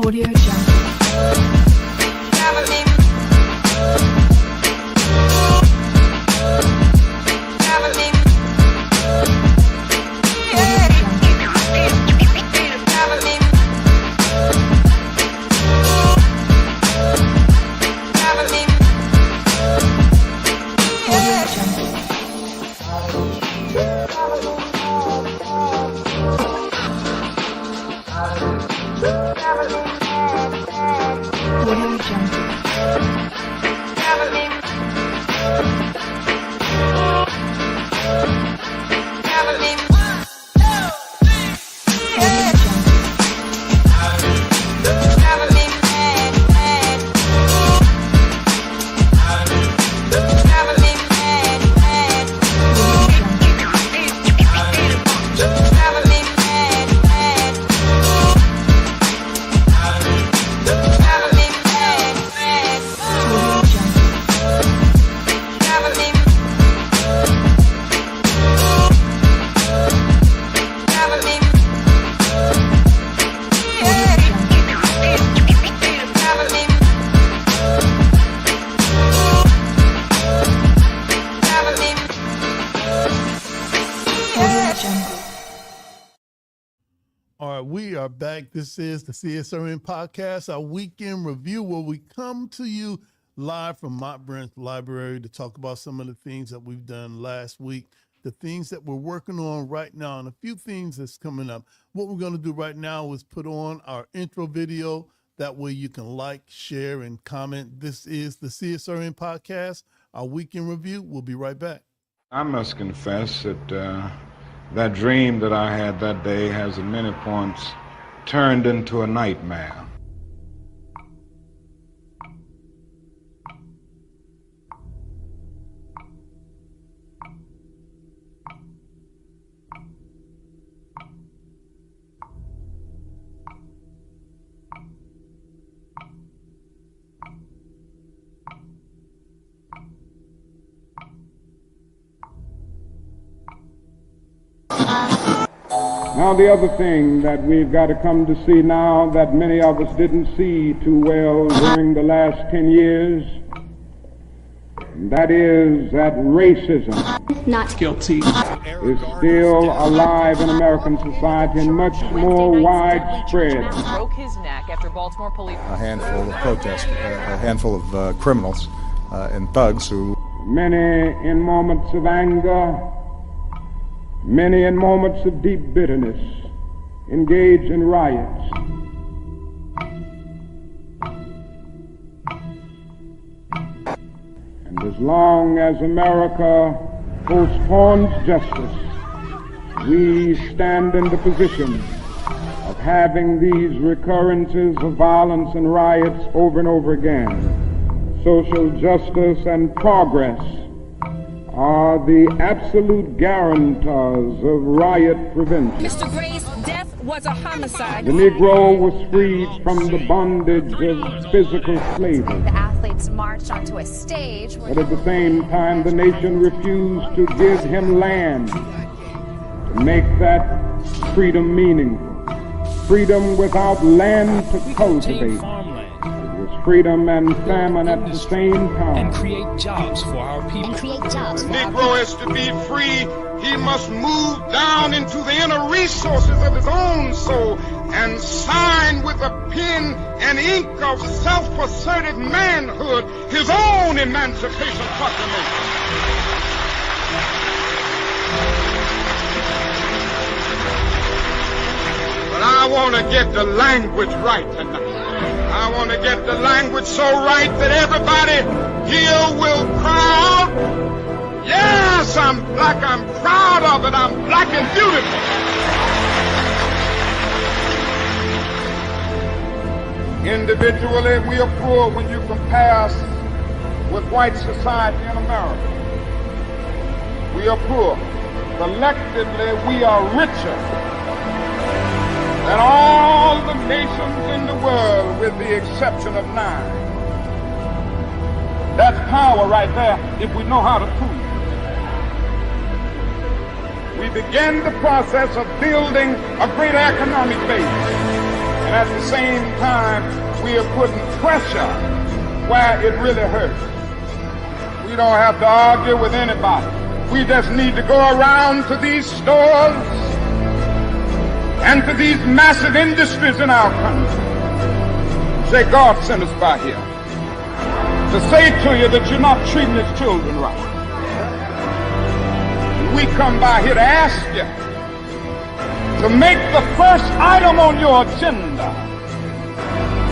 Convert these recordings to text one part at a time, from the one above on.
Audio Jungle. Audio Jungle. All right, we are back. This is the CSRN podcast, our weekend review, where we come to you live from Mott Branch Library to talk about some of the things that we've done last week, the things that we're working on right now, and a few things that's coming up. What we're going to do right now is put on our intro video. That way you can like, share, and comment. This is the CSRN podcast, our weekend review. We'll be right back. I must confess that that dream that I had that day has at many points turned into a nightmare. Now, the other thing that we've got to come to see now that many of us didn't see too well during the last 10 years, that is that racism not guilty is still alive in American society and much more widespread. Broke his neck after Baltimore police. A handful of protesters, a handful of criminals and thugs who... Many in moments of anger, many in moments of deep bitterness, engage in riots. And as long as America postpones justice, we stand in the position of having these recurrences of violence and riots over and over again. Social justice and progress are the absolute guarantors of riot prevention. Mr. Gray's death was a homicide. The Negro was freed from the bondage of physical slavery. The athletes marched onto a stage. But at the same time, the nation refused to give him land to make that freedom meaningful. Freedom without land to cultivate. Freedom and famine at the same time. And create jobs for our people. The Negro is to be free. He must move down into the inner resources of his own soul and sign with a pen and ink of self-assertive manhood his own Emancipation Proclamation. But I want to get the language right tonight. I want to get the language so right that everybody here will cry out, yes, I'm black, I'm proud of it, I'm black and beautiful. Individually, we are poor when you compare us with white society in America. We are poor. Collectively, we are richer than all the nations in the world with the exception of 9. That's power right there if we know how to prove it. We begin the process of building a great economic base. And at the same time, we are putting pressure where it really hurts. We don't have to argue with anybody. We just need to go around to these stores and to these massive industries in our country. Say, God sent us by here to say to you that you're not treating his children right. We come by here to ask you to make the first item on your agenda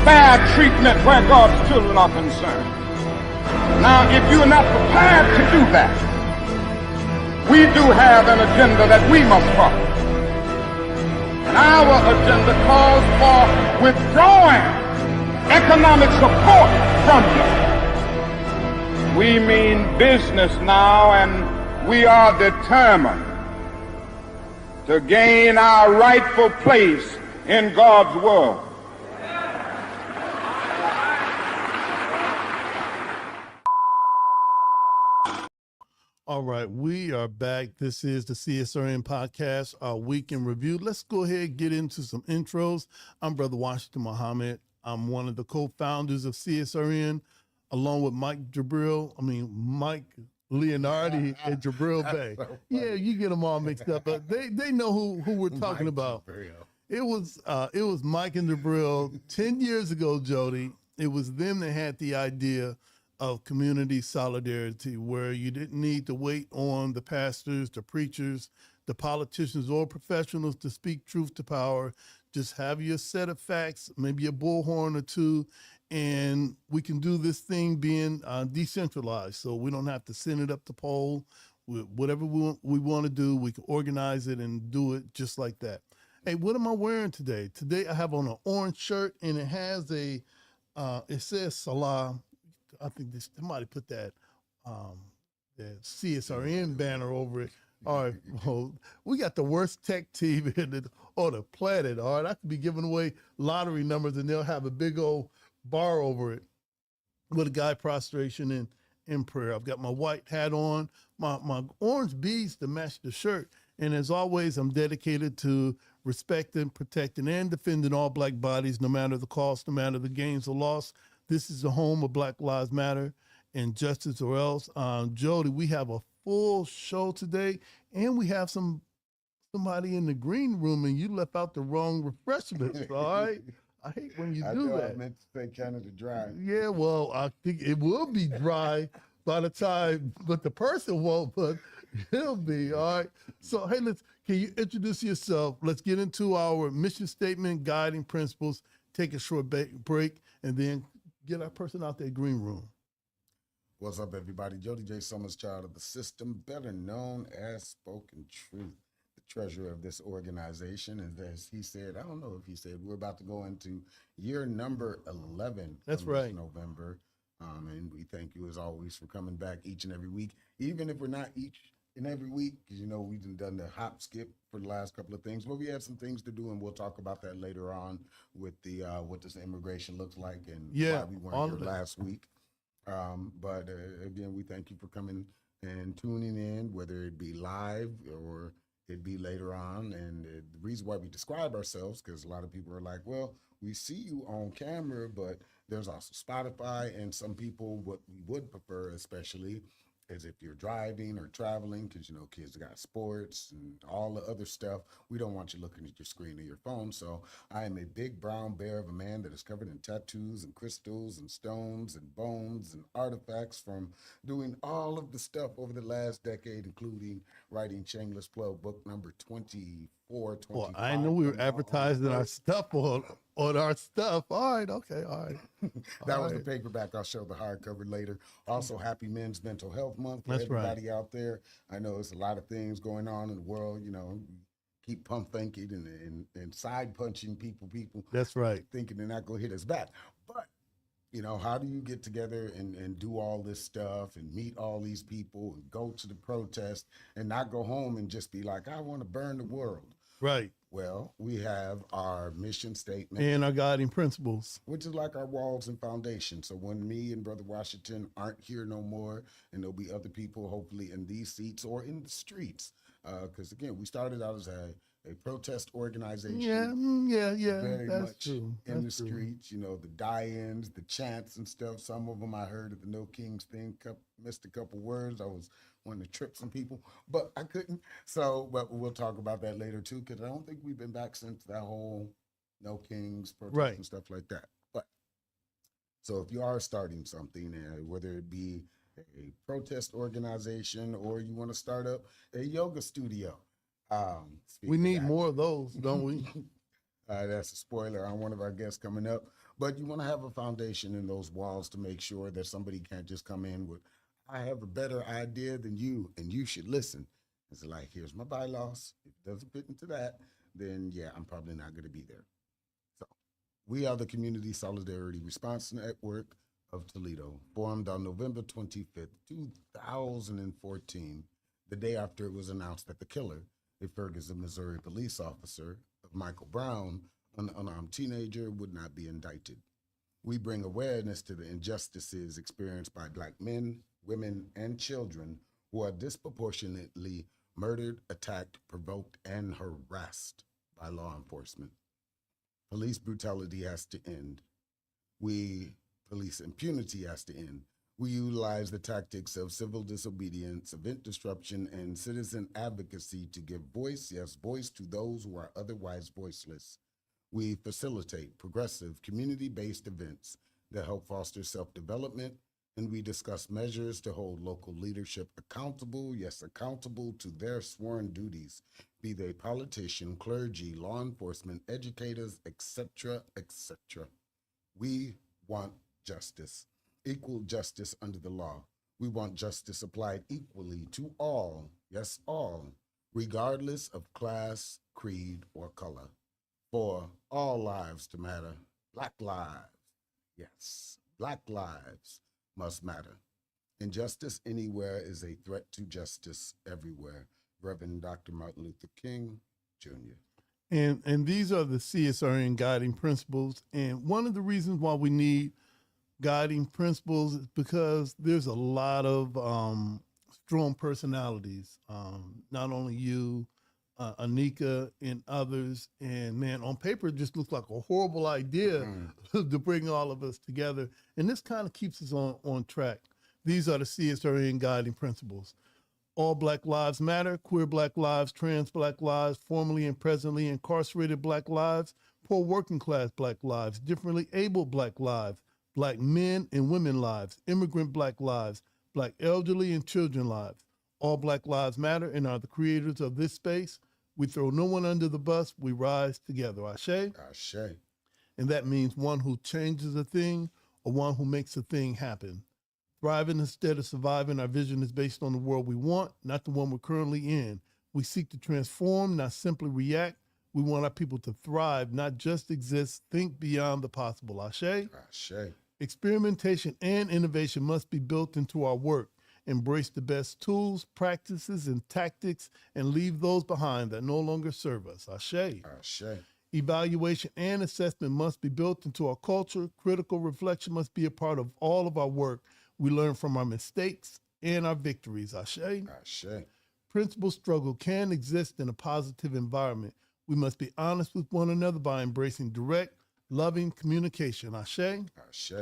fair treatment where God's children are concerned. Now, if you're not prepared to do that, we do have an agenda that we must follow. And our agenda calls for withdrawing economic support from you. We mean business now, and we are determined to gain our rightful place in God's world. All right, we are back. This is the CSRN podcast, our week in review. Let's go ahead and get into some intros. I'm Brother Washington Muhammad. I'm one of the co-founders of CSRN, along with Mike Leonardi and Jabril Bay. So yeah, you get them all mixed up, but they know who we're talking about. It was Mike and Jabril 10 years ago, Jody. It was them that had the idea of community solidarity, where you didn't need to wait on the pastors, the preachers, the politicians, or professionals to speak truth to power. Just have your set of facts, maybe a bullhorn or two, and we can do this thing being decentralized. So we don't have to send it up the pole. Whatever we want to do, we can organize it and do it just like that. Hey, what am I wearing today? Today I have on an orange shirt, and it has it says Salah. I think somebody put that CSRN banner over it. All right, well, we got the worst tech team on the planet. All right, I could be giving away lottery numbers, and they'll have a big old bar over it with a guy prostration in prayer. I've got my white hat on, my orange beads to match the shirt, and as always, I'm dedicated to respecting, protecting, and defending all black bodies, no matter the cost, no matter the gains or loss. This is the home of Black Lives Matter and Justice or Else. Jody, we have a full show today, and we have somebody in the green room, and you left out the wrong refreshments, all right? I hate when you do that. I meant to say Canada Dry. Yeah, well, I think it will be dry by the time, but the person won't, but it'll be, all right? So, hey, can you introduce yourself? Let's get into our mission statement, guiding principles, take a short break, and then get our person out there green room. What's up, everybody? Jody J. Summers, child of the system, better known as Spoken Truth, the treasurer of this organization. And as he said, I don't know if he said, we're about to go into year number 11. That's right. This November. And we thank you, as always, for coming back each and every week, even if we're not each and every week, because, you know, we've done the hop skip for the last couple of things, but we have some things to do, and we'll talk about that later on with the what this immigration looks like and why we weren't here last week. But again, we thank you for coming and tuning in, whether it be live or it be later on. And the reason why we describe ourselves, because a lot of people are like, well, we see you on camera, but there's also Spotify, and some people, what we would prefer especially is if you're driving or traveling, because, you know, kids got sports and all the other stuff. We don't want you looking at your screen or your phone. So I am a big brown bear of a man that is covered in tattoos and crystals and stones and bones and artifacts from doing all of the stuff over the last decade, including writing Shameless Plug book number 24, 25. Well, I know we were advertising our stuff on our stuff. All right, okay, all right. That was the paperback. I'll show the hardcover later. Also, Happy Men's Mental Health Month for everybody out there. I know there's a lot of things going on in the world, you know, keep pump thinking and side punching people. That's right. Thinking they're not going to hit us back. But, you know, how do you get together and do all this stuff and meet all these people and go to the protest and not go home and just be like, I want to burn the world? Right. Well, we have our mission statement. And our guiding principles. Which is like our walls and foundation. So when me and Brother Washington aren't here no more, and there'll be other people hopefully in these seats or in the streets, because again, we started out as a protest organization. Yeah. Very That's much true. in the That's true. streets, the die-ins, the chants and stuff. Some of them I heard at the No Kings thing, missed a couple words. I was wanting to trip some people, but I couldn't. So, but we'll talk about that later too, because I don't think we've been back since that whole No Kings protest Right. and stuff like that. But so if you are starting something, whether it be a protest organization or you want to start up a yoga studio, We need more of those, don't we? That's a spoiler on one of our guests coming up. But you want to have a foundation in those walls to make sure that somebody can't just come in with, I have a better idea than you, and you should listen. It's like, here's my bylaws. If it doesn't fit into that, then yeah, I'm probably not going to be there. So we are the Community Solidarity Response Network of Toledo, formed on November 25th, 2014, the day after it was announced that the killer, a Ferguson, Missouri police officer of Michael Brown, an unarmed teenager, would not be indicted. We bring awareness to the injustices experienced by Black men, women, and children who are disproportionately murdered, attacked, provoked, and harassed by law enforcement. Police brutality has to end. Police impunity has to end. We utilize the tactics of civil disobedience, event disruption, and citizen advocacy to give voice, yes, voice to those who are otherwise voiceless. We facilitate progressive, community-based events that help foster self-development, and we discuss measures to hold local leadership accountable, yes, accountable to their sworn duties, be they politician, clergy, law enforcement, educators, etc., etc. We want justice. Equal justice under the law. We want justice applied equally to all, yes, all, regardless of class, creed, or color. For all lives to matter. Black lives, yes, Black lives must matter. Injustice anywhere is a threat to justice everywhere. Reverend Dr. Martin Luther King, Jr. And these are the CSRN guiding principles. And one of the reasons why we need guiding principles is because there's a lot of strong personalities. Not only you, Anika, and others. And man, on paper, it just looks like a horrible idea to bring all of us together. And this kind of keeps us on track. These are the CSRN guiding principles. All Black lives matter, queer Black lives, trans Black lives, formerly and presently incarcerated Black lives, poor working class Black lives, differently abled Black lives, Black men and women lives, immigrant Black lives, Black elderly and children lives. All Black lives matter and are the creators of this space. We throw no one under the bus. We rise together. Ashe? Ashe. And that means one who changes a thing or one who makes a thing happen. Thriving instead of surviving, our vision is based on the world we want, not the one we're currently in. We seek to transform, not simply react. We want our people to thrive, not just exist, think beyond the possible. Ashe? Ashe. Experimentation and innovation must be built into our work. Embrace the best tools, practices, and tactics, and leave those behind that no longer serve us. Ashe. Ashe. Evaluation and assessment must be built into our culture. Critical reflection must be a part of all of our work. We learn from our mistakes and our victories. Ashe. Ashe. Principal struggle can exist in a positive environment. We must be honest with one another by embracing direct, loving communication. Ashe. Ashe.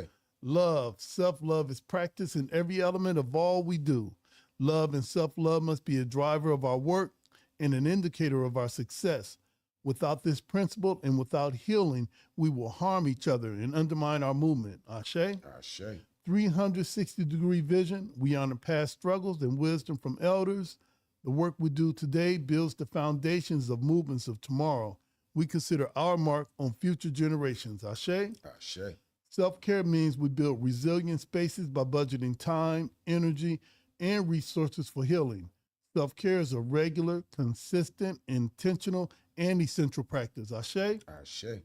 Love, self-love is practiced in every element of all we do. Love and self-love must be a driver of our work and an indicator of our success. Without this principle and without healing, we will harm each other and undermine our movement. Ashe. Ashe. 360-degree vision. We honor past struggles and wisdom from elders. The work we do today builds the foundations of movements of tomorrow. We consider our mark on future generations. Ashe. Ashe. Self-care means we build resilient spaces by budgeting time, energy, and resources for healing. Self-care is a regular, consistent, intentional, and essential practice. Ashe. Ashe.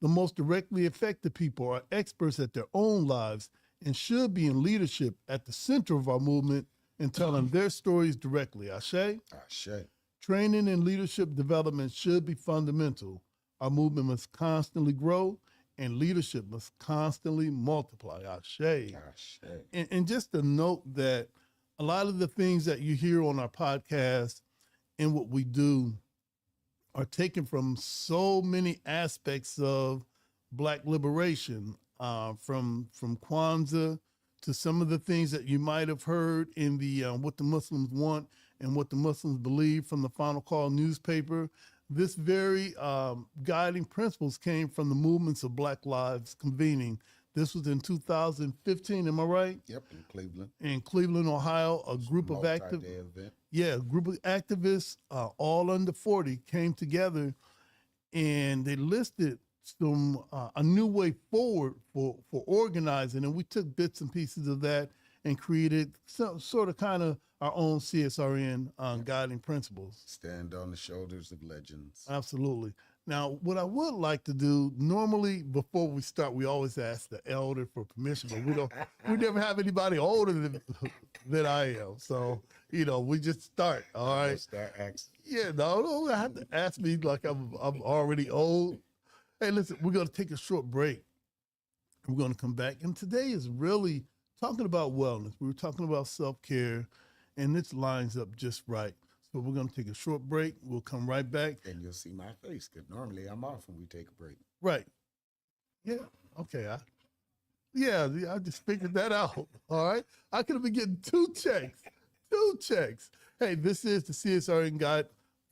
The most directly affected people are experts at their own lives and should be in leadership at the center of our movement and telling their stories directly. Ashe. Ashe. Training and leadership development should be fundamental. Our movement must constantly grow and leadership must constantly multiply. Ashe. Ashe. And just to note that a lot of the things that you hear on our podcast and what we do are taken from so many aspects of Black liberation, from Kwanzaa to some of the things that you might have heard in the What the Muslims Want and What the Muslims Believe from the Final Call newspaper. This very guiding principles came from the movements of Black Lives Convening. This was in 2015, am I right? Yep, in Cleveland. In Cleveland, Ohio, a group of Multi-day event. a group of activists, all under 40, came together and they listed some a new way forward for organizing, and we took bits and pieces of that and created some sort of kind of our own CSRN guiding principles. Stand on the shoulders of legends. Absolutely. Now, what I would like to do, normally before we start, we always ask the elder for permission, but we never have anybody older than I am. So, we just start. All right. Start asking. Yeah, no, don't have to ask me like I'm already old. Hey, listen, we're going to take a short break. We're going to come back. And today is really talking about wellness. We were talking about self-care, and this lines up just right. So we're going to take a short break. We'll come right back. And you'll see my face, because normally I'm off when we take a break. Right. Yeah. Okay. I just figured that out. All right. I could have been getting two checks. Hey, this is the CSRN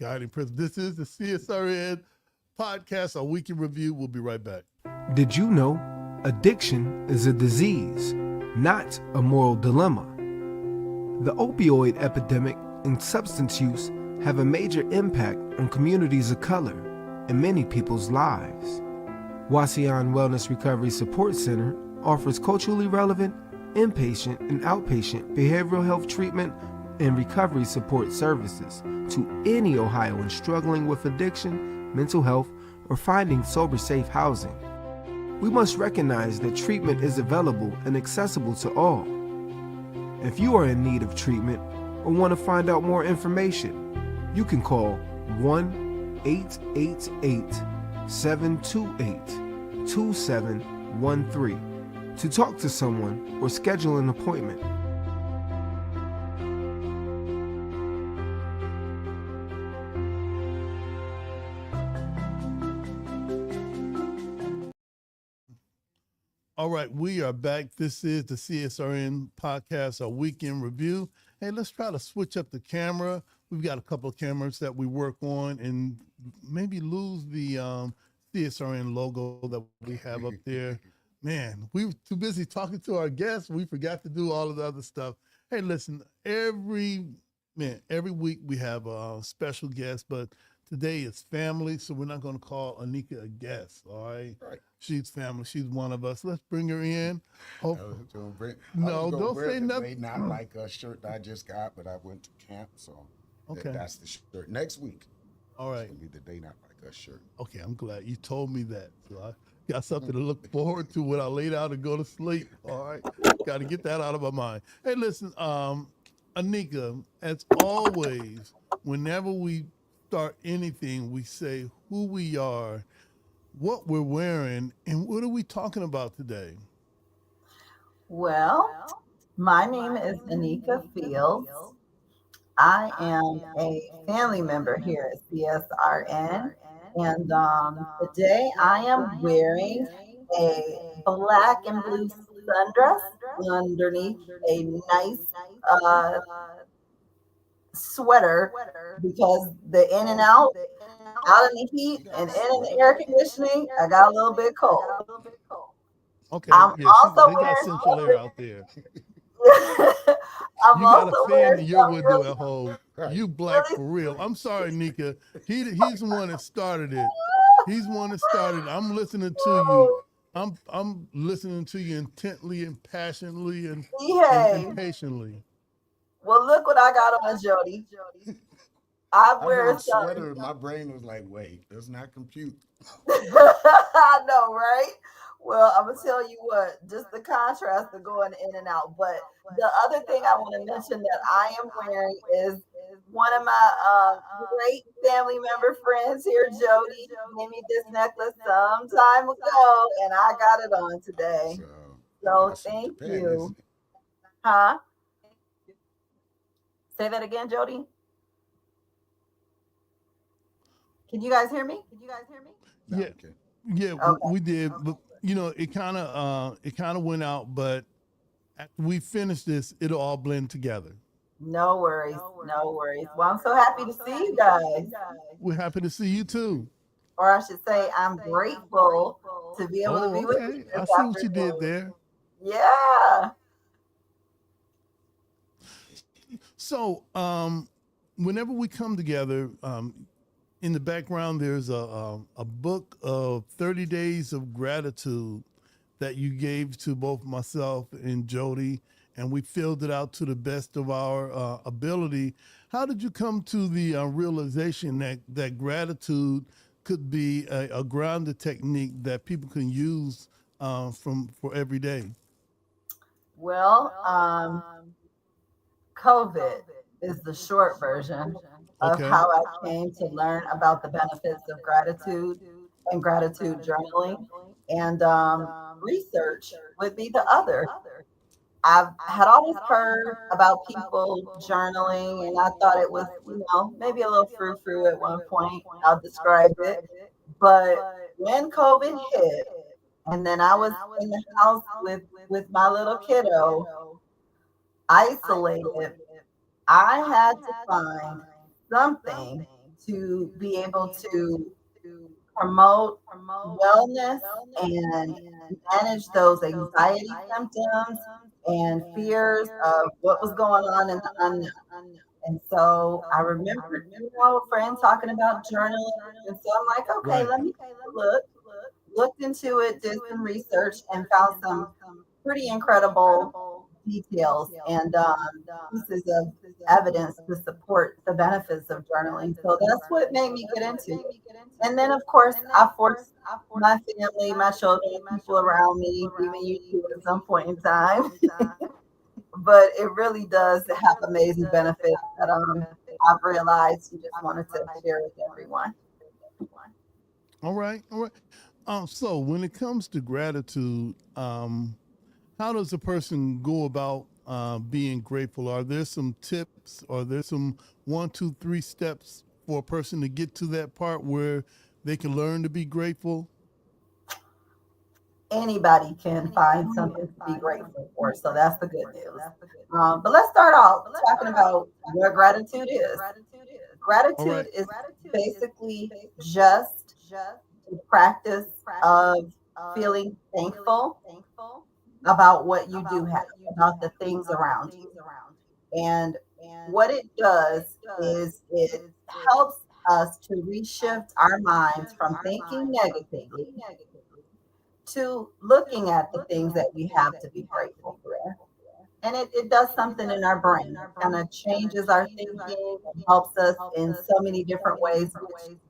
Guiding Principle. This is the CSRN podcast, our week in review. We'll be right back. Did you know addiction is a disease, not a moral dilemma? The opioid epidemic and substance use have a major impact on communities of color and many people's lives. Wasion Wellness Recovery Support Center offers culturally relevant, inpatient and outpatient behavioral health treatment and recovery support services to any Ohioan struggling with addiction, mental health, or finding sober, safe housing. We must recognize that treatment is available and accessible to all. If you are in need of treatment or want to find out more information, you can call 1-888-728-2713 to talk to someone or schedule an appointment. All right, we are back. This is the CSRN podcast, our weekend review. Hey, let's try to switch up the camera. We've got a couple of cameras that we work on and maybe lose the CSRN logo that we have up there. Man, we were too busy talking to our guests. We forgot to do all of the other stuff. Hey, listen, every week we have a special guest, but today is family, so we're not going to call Anika a guest, all right? Right. She's family. She's one of us. Let's bring her in. Don't say nothing. They not like a shirt that I just got, but I went to camp, so okay. That's the shirt. Next week. All right. It's going to be the They Not Like Us shirt. Okay, I'm glad you told me that. So I got something to look forward to when I lay down and go to sleep. All right. Got to get that out of my mind. Hey, listen, Anika, as always, whenever we start anything, we say who we are, what we're wearing, and what are we talking about today? Well, my name is Anika Fields. I am a family member here at CSRN, and today I am wearing a black and blue sundress underneath a nice sweater because the in and out in the heat and in the air conditioning, I got a little bit cold. Okay, they got central air out there. I'm you got a fan in your window really, at home. You black for real. I'm sorry, Nika. He's the one that started it. He's the one that started it. I'm listening to you. I'm listening to you intently and passionately and patiently. Well, look what I got on, Jody. I wear a sweater. My brain was like, wait, does not compute. I know, right? Well, I'm gonna tell you what, just the contrast of going in and out. But the other thing I want to mention that I am wearing is one of my great family member friends here, Jody, gave me this necklace some time ago, and I got it on today. So thank you. Huh? Say that again, Jody. Can you guys hear me? No, Yeah, okay. yeah, Okay. we did, but it kind of went out. But after we finish this, it'll all blend together. No worries. No worries. Well, I'm so happy to see you guys. We're happy to see you too. Or I should say, I'm grateful to be able to Oh, be with you okay. this I see what you did afternoon. there. Yeah. So, whenever we come together, in the background, there's a book of 30 days of gratitude that you gave to both myself and Jody, and we filled it out to the best of our ability. How did you come to the realization that gratitude could be a grounded technique that people can use for every day? Well, COVID is the short version of Okay. how I came to learn about the benefits of gratitude and gratitude journaling. And research would be the other. I've had always heard about people journaling, and I thought it was, maybe a little frou-frou at one point. I'll describe it. But when COVID hit, and then I was in the house with my little kiddo, isolated, I had to find something to be able to promote wellness and manage those anxiety symptoms and fears of what was going on in the unknown. And so I remembered, a friend talking about journaling. And so I'm like, okay, Right. let me take a look. Looked into it, did some research, and found some pretty incredible details and pieces of evidence to support the benefits of journaling. So that's what made me get into it. And then, of course, I forced my family, my children, people around me, even you two at some point in time. But it really does have amazing benefits that I've realized you just wanted to share with everyone. All right. All right. So when it comes to gratitude, how does a person go about being grateful? Are there some tips? Are there some 1, 2, 3 steps for a person to get to that part where they can learn to be grateful? Anybody can find something to be grateful for. So that's the good news. But let's start off talking about what gratitude is. All Gratitude right. is basically just the practice of feeling thankful about what you do have, about the things around you. And what it does is it helps us to reshift our minds from thinking negatively to looking at the things that we have to be grateful for. And it does something in our brain. It kind of changes our thinking and helps us in so many different ways,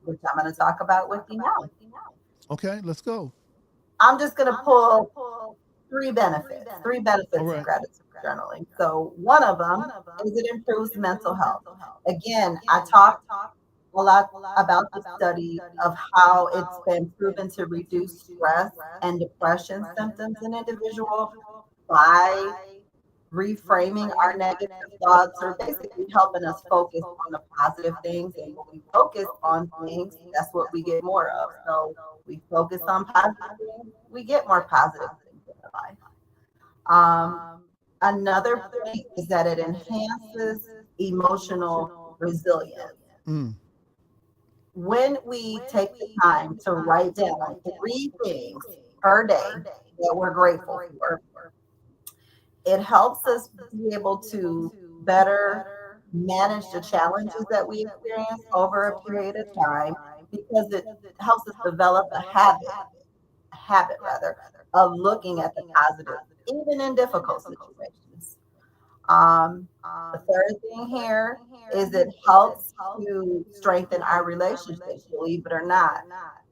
which I'm going to talk about with you now. Okay, let's go. I'm just going to pull three All benefits of right. gratitude journaling. So one of them is it improves mental health. Again, I talked a lot about the study of how it's been proven to reduce stress and depression symptoms in individuals by reframing our negative thoughts or basically helping us focus on the positive things. And when we focus on things, that's what we get more of. So we focus on positive things, we get more positive things in our life. Another point is that it enhances emotional resilience. Mm. When we take the time to write down 3 things per day that we're grateful for, it helps us be able to better manage the challenges that we experience over a period of time because it helps us develop a habit rather, of looking at the positive, even in difficult situations. The third thing here is it helps to strengthen our relationships, believe it or not.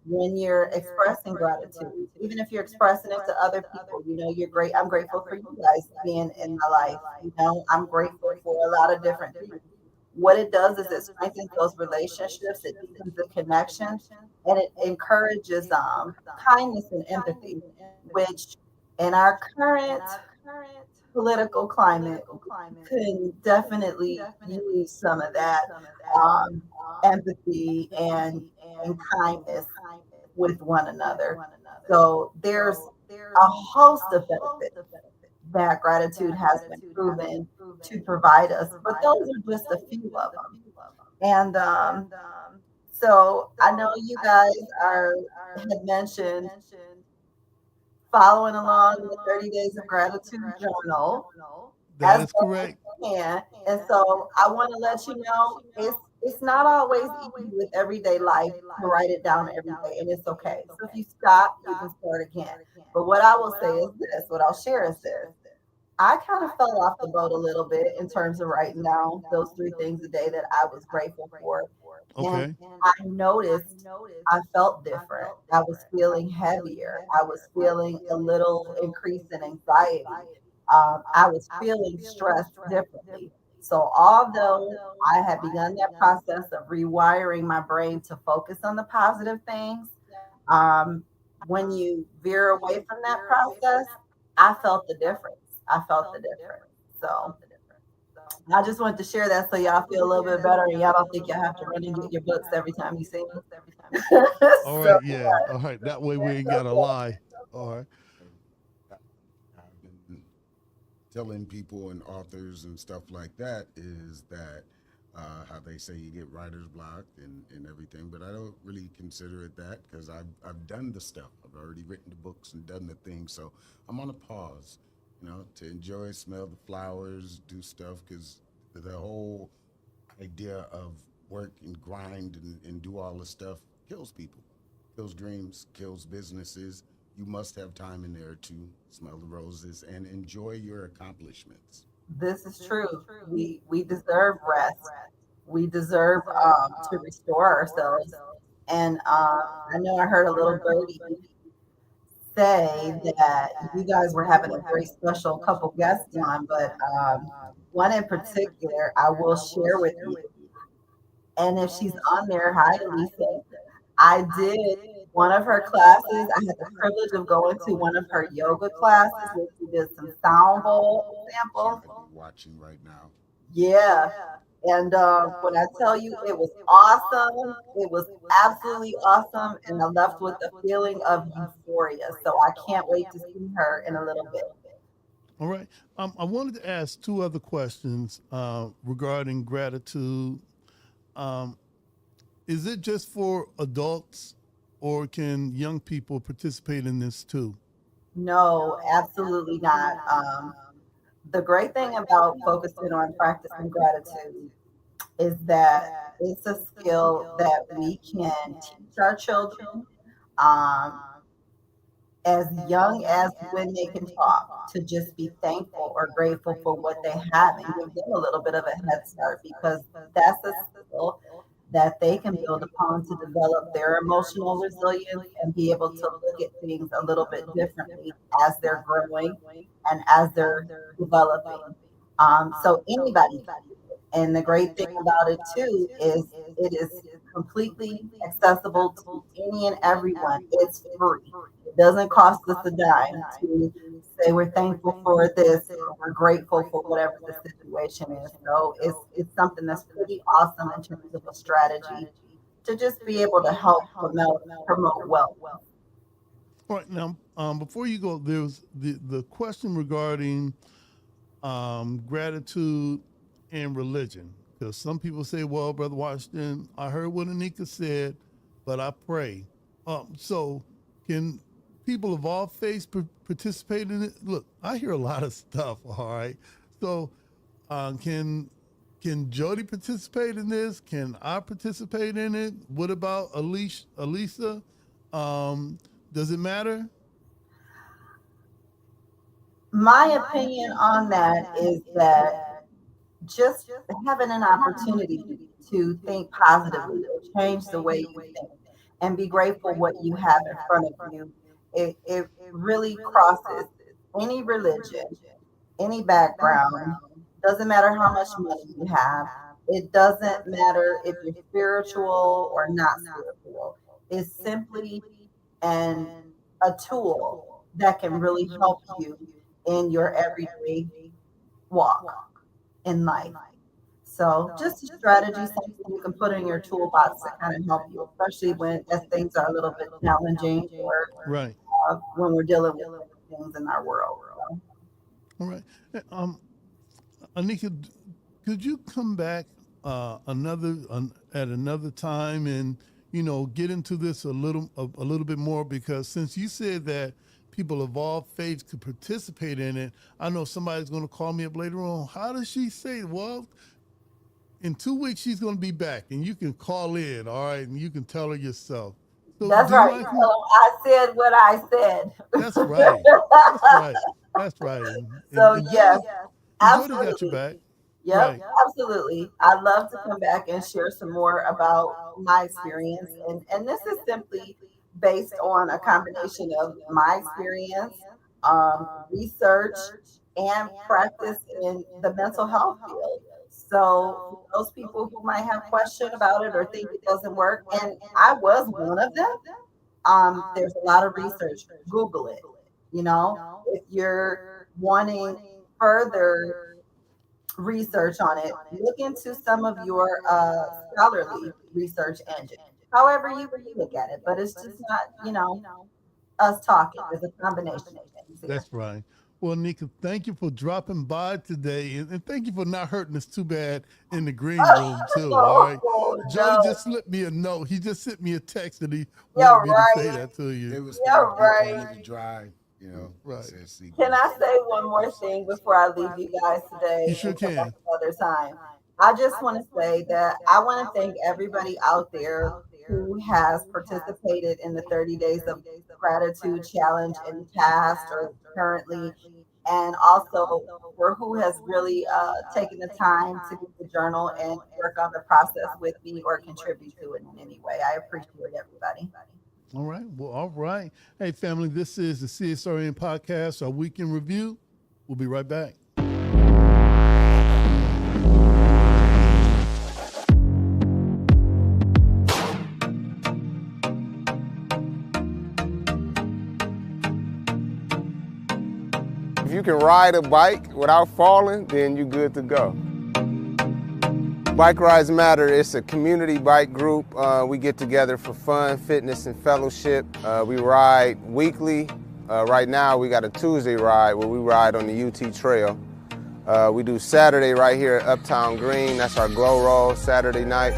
When you're expressing gratitude, even if you're expressing it to other people, you're great. I'm grateful for you guys being in my life. I'm grateful for a lot of different things. What it does is it strengthens those relationships, it deepens the connection, and it encourages kindness and empathy, which in our current political climate, we can definitely use some of that empathy and kindness with one another. So there's a host of benefits that gratitude has been proven to provide us, but those are just a few of them. And so I know you guys are had mentioned following along the 30 Days of Gratitude journal That as is well as correct. you can. And so I want to let you know it's not always easy with everyday life to write it down every day, and it's okay. So if you stop, you can start again. But what I will say is this, what I'll share is this. I kind of fell off the boat a little bit in terms of writing down those 3 things a day that I was grateful for. And Okay. I noticed I felt different. I was feeling heavier. I was feeling a little increase in anxiety. I was feeling stressed differently. So, although I had begun that process of rewiring my brain to focus on the positive things, um, when you veer away from that process, I felt the difference. I felt the difference. So I just wanted to share that so y'all feel a little bit better and y'all don't think y'all have to run and get your books every time you see me. All So right. Yeah. All right. That way we ain't got to lie. All right. I've been telling people and authors and stuff like that is that how they say you get writer's block and everything, but I don't really consider it that because I've done the stuff. I've already written the books and done the things, so I'm on a pause, to enjoy, smell the flowers, do stuff because the whole idea of work and grind and do all this stuff kills people, kills dreams, kills businesses. You must have time in there to smell the roses and enjoy your accomplishments. this is true. We deserve rest. We deserve to restore ourselves. And I know I heard a little birdie say that you guys were having a very special couple guests on, but one in particular I will share with you. And if she's on there, hi, Lisa. I did one of her classes. I had the privilege of going to one of her yoga classes where she did some sound bowl She samples. might be watching right now. Yeah. And when I tell you it was awesome, it was absolutely awesome. And I left with a feeling of euphoria. So I can't wait to see her in a little bit. All right. I wanted to ask two other questions regarding gratitude. Um, is it just for adults or can young people participate in this too? No, absolutely not. The great thing about focusing on practicing gratitude is that it's a skill that we can teach our children um, as young as when they can talk to just be thankful or grateful for what they have and give them a little bit of a head start because that's a skill that they can build upon to develop their emotional resilience and be able to look at things a little bit differently as they're growing and as they're developing. So anybody can do it. And the great thing about it too is it is completely accessible to any and everyone. It's free. It doesn't cost us a dime to say we're thankful for this or we're grateful for whatever the situation is. So it's something that's pretty awesome in terms of a strategy to just be able to help promote wealth. All right. Now, before you go, there's the question regarding gratitude and religion. Because some people say, well, Brother Washington, I heard what Anika said, but I pray. So can people of all faiths participate in it? Look, I hear a lot of stuff, all right? So can Jody participate in this? Can I participate in it? What about Elisa? Does it matter? My opinion on that is that just having an opportunity to think positively or change the way you think and be grateful what you have in front of you, it really crosses any religion, any background, doesn't matter how much money you have. It doesn't matter if you're spiritual or not spiritual. It's simply an a tool that can really help you in your everyday walk in life. So just a strategy, something you can put in your toolbox to kind of help you, especially when as things are a little bit challenging or Right. when we're dealing with things in our world. So. All right. Anika, could you come back at another time and get into this a little bit more, because since you said that people of all faiths could participate in it, I know somebody's going to call me up later on. How does she say? Well, in 2 weeks she's going to be back, and you can call in, all right, and you can tell her yourself. So that's right. I said what I said. That's right. That's right. That's right. So yes, Jody got your back. Yep, right. Absolutely. I'd love to come back and share some more about my experience. And this is simply based on a combination of my experience, research, and practice in the mental health field. So for those people who might have question about it or think it doesn't work, and I was one of them, there's a lot of research. Google it. If you're wanting further research on it, look into some of your scholarly research engine. However you look at it, but it's just not, us talking. There's a combination of things here. That's right. Well, Nika, thank you for dropping by today, and thank you for not hurting us too bad in the green room too. All right, Joe just slipped me a note. He just sent me a text that he wanted me to say that to you. It was right. dry, Right. Can I say one more thing before I leave you guys today? You sure can. Another time. I just want to say that I want to thank everybody out there who has participated in the 30 Days of Gratitude Challenge in the past or currently, and also for who has really taken the time to get the journal and work on the process with me or contribute to it in any way. I appreciate everybody. All right. Well, all right. Hey, family, this is the CSRN podcast, our weekend review. We'll be right back. If you can ride a bike without falling, then you're good to go. Bike Rides Matter, it's a community bike group. We get together for fun, fitness, and fellowship. We ride weekly. Right now, we got a Tuesday ride where we ride on the UT Trail. We do Saturday right here at Uptown Green. That's our glow roll Saturday night.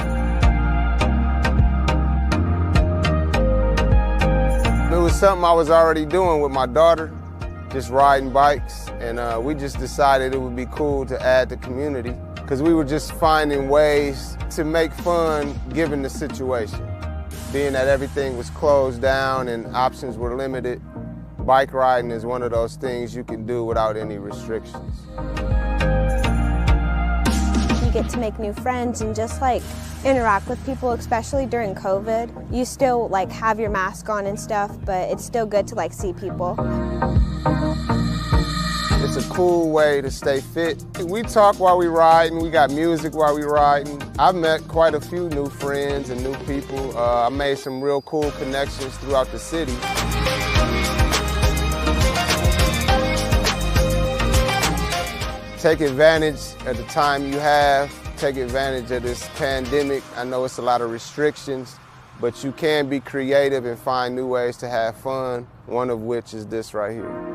It was something I was already doing with my daughter, just riding bikes, and we just decided it would be cool to add the community, because we were just finding ways to make fun given the situation. Being that everything was closed down and options were limited, bike riding is one of those things you can do without any restrictions. You get to make new friends and just interact with people, especially during COVID. You still have your mask on and stuff, but it's still good to see people. It's a cool way to stay fit. We talk while we ride, and we got music while we riding. I've met quite a few new friends and new people. I made some real cool connections throughout the city. Take advantage of the time you have. Take advantage of this pandemic. I know it's a lot of restrictions, but you can be creative and find new ways to have fun, one of which is this right here.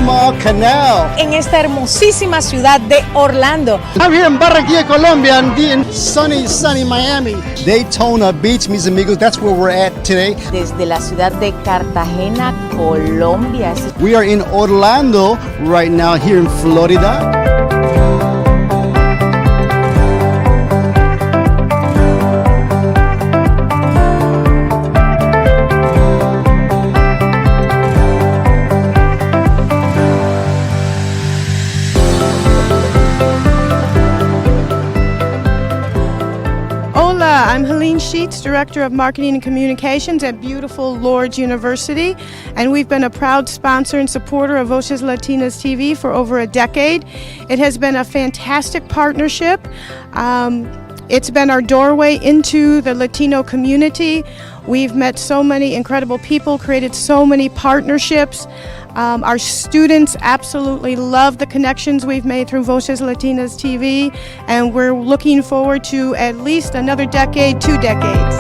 Panama Canal. En esta hermosísima ciudad de Orlando. I'm here in Barranquilla, Colombia, and in sunny Miami. Daytona Beach, mis amigos, that's where we're at today. Desde la ciudad de Cartagena, Colombia. We are in Orlando right now, here in Florida. I'm Helene Sheets, Director of Marketing and Communications at beautiful Lourdes University, and we've been a proud sponsor and supporter of Voces Latinas TV for over a decade. It has been a fantastic partnership. It's been our doorway into the Latino community. We've met so many incredible people, created so many partnerships. Our students absolutely love the connections we've made through Voces Latinas TV, and we're looking forward to at least another decade, 2 decades.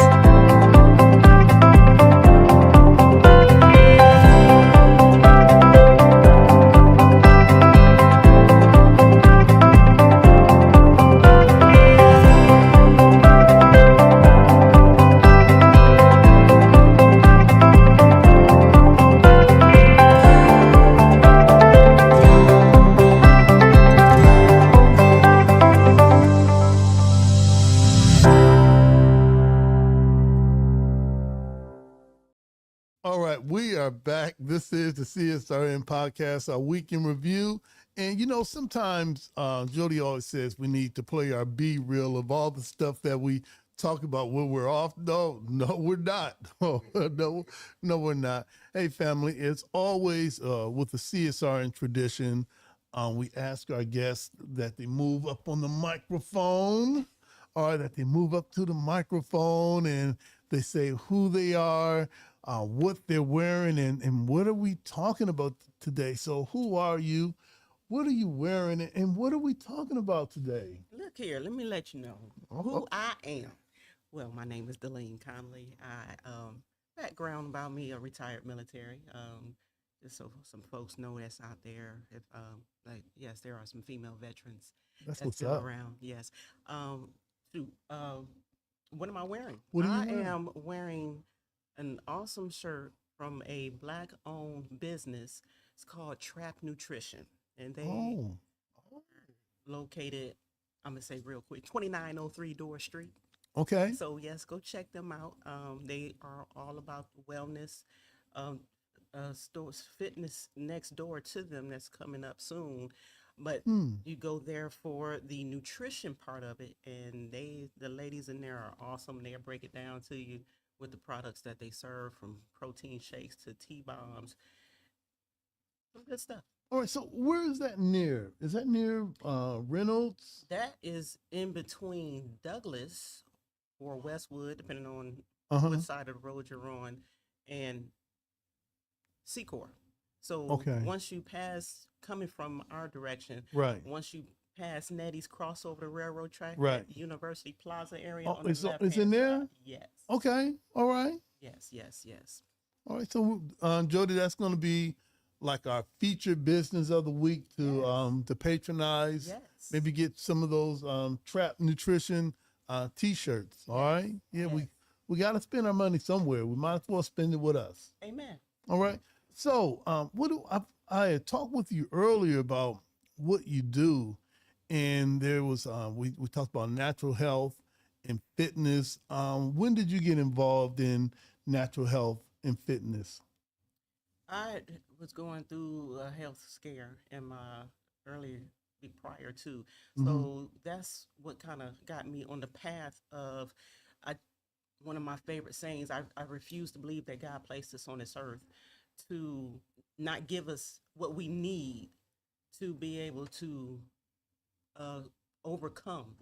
All right, we are back. This is the CSRN podcast, our week in review. And you know, sometimes Jody always says we need to play our be real of all the stuff that we talk about when we're off. No, we're not. No, we're not. Hey, family, it's always with the CSRN tradition. We ask our guests that they move up on the microphone, or that they move up to the microphone and they say who they are, what they're wearing, and what are we talking about today. So who are you? What are you wearing? And what are we talking about today? Look here, let me let you know who I am. Well, my name is Delene Conley. Background about me, a retired military. Just so some folks know that's out there. Yes, there are some female veterans That's that's what's still up. around. Yes. What am I wearing? What are you I wearing? am wearing an awesome shirt from a Black-owned business. It's called Trap Nutrition, and they located, I'm gonna say real quick, 2903 Door Street. Okay. So yes, go check them out. They are all about the wellness. Stores, fitness next door to them that's coming up soon. But you go there for the nutrition part of it, and the ladies in there are awesome. They'll break it down to you with the products that they serve, from protein shakes to T-bombs. Some good stuff. All right, so where is that near? Is that near Reynolds? That is in between Douglas or Westwood, depending on Uh-huh. what side of the road you're on, and Secor. So Okay. once you pass, coming from our direction, Right. once you pass Nettie's, cross over the railroad track, Right. that University Plaza area Oh, on the it's left-hand in there? side. Yes. Okay. All right. Yes. All right. So, Jody, that's going to be like our featured business of the week to patronize. Yes. Maybe get some of those Trap Nutrition T-shirts. All right. Yeah, we got to spend our money somewhere. We might as well spend it with us. Amen. All right. So, I had talked with you earlier about what you do, and there was we talked about natural health and fitness. When did you get involved in natural health and fitness? I was going through a health scare in my prior to. So that's what kind of got me on the path of, one of my favorite sayings, I refuse to believe that God placed us on this earth to not give us what we need to be able to overcome,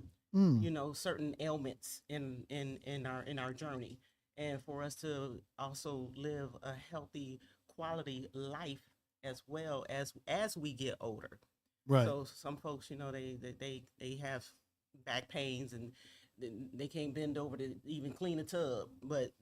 certain ailments in our journey, and for us to also live a healthy quality life as well as we get older. Right. So some folks, they have back pains and they can't bend over to even clean a tub, but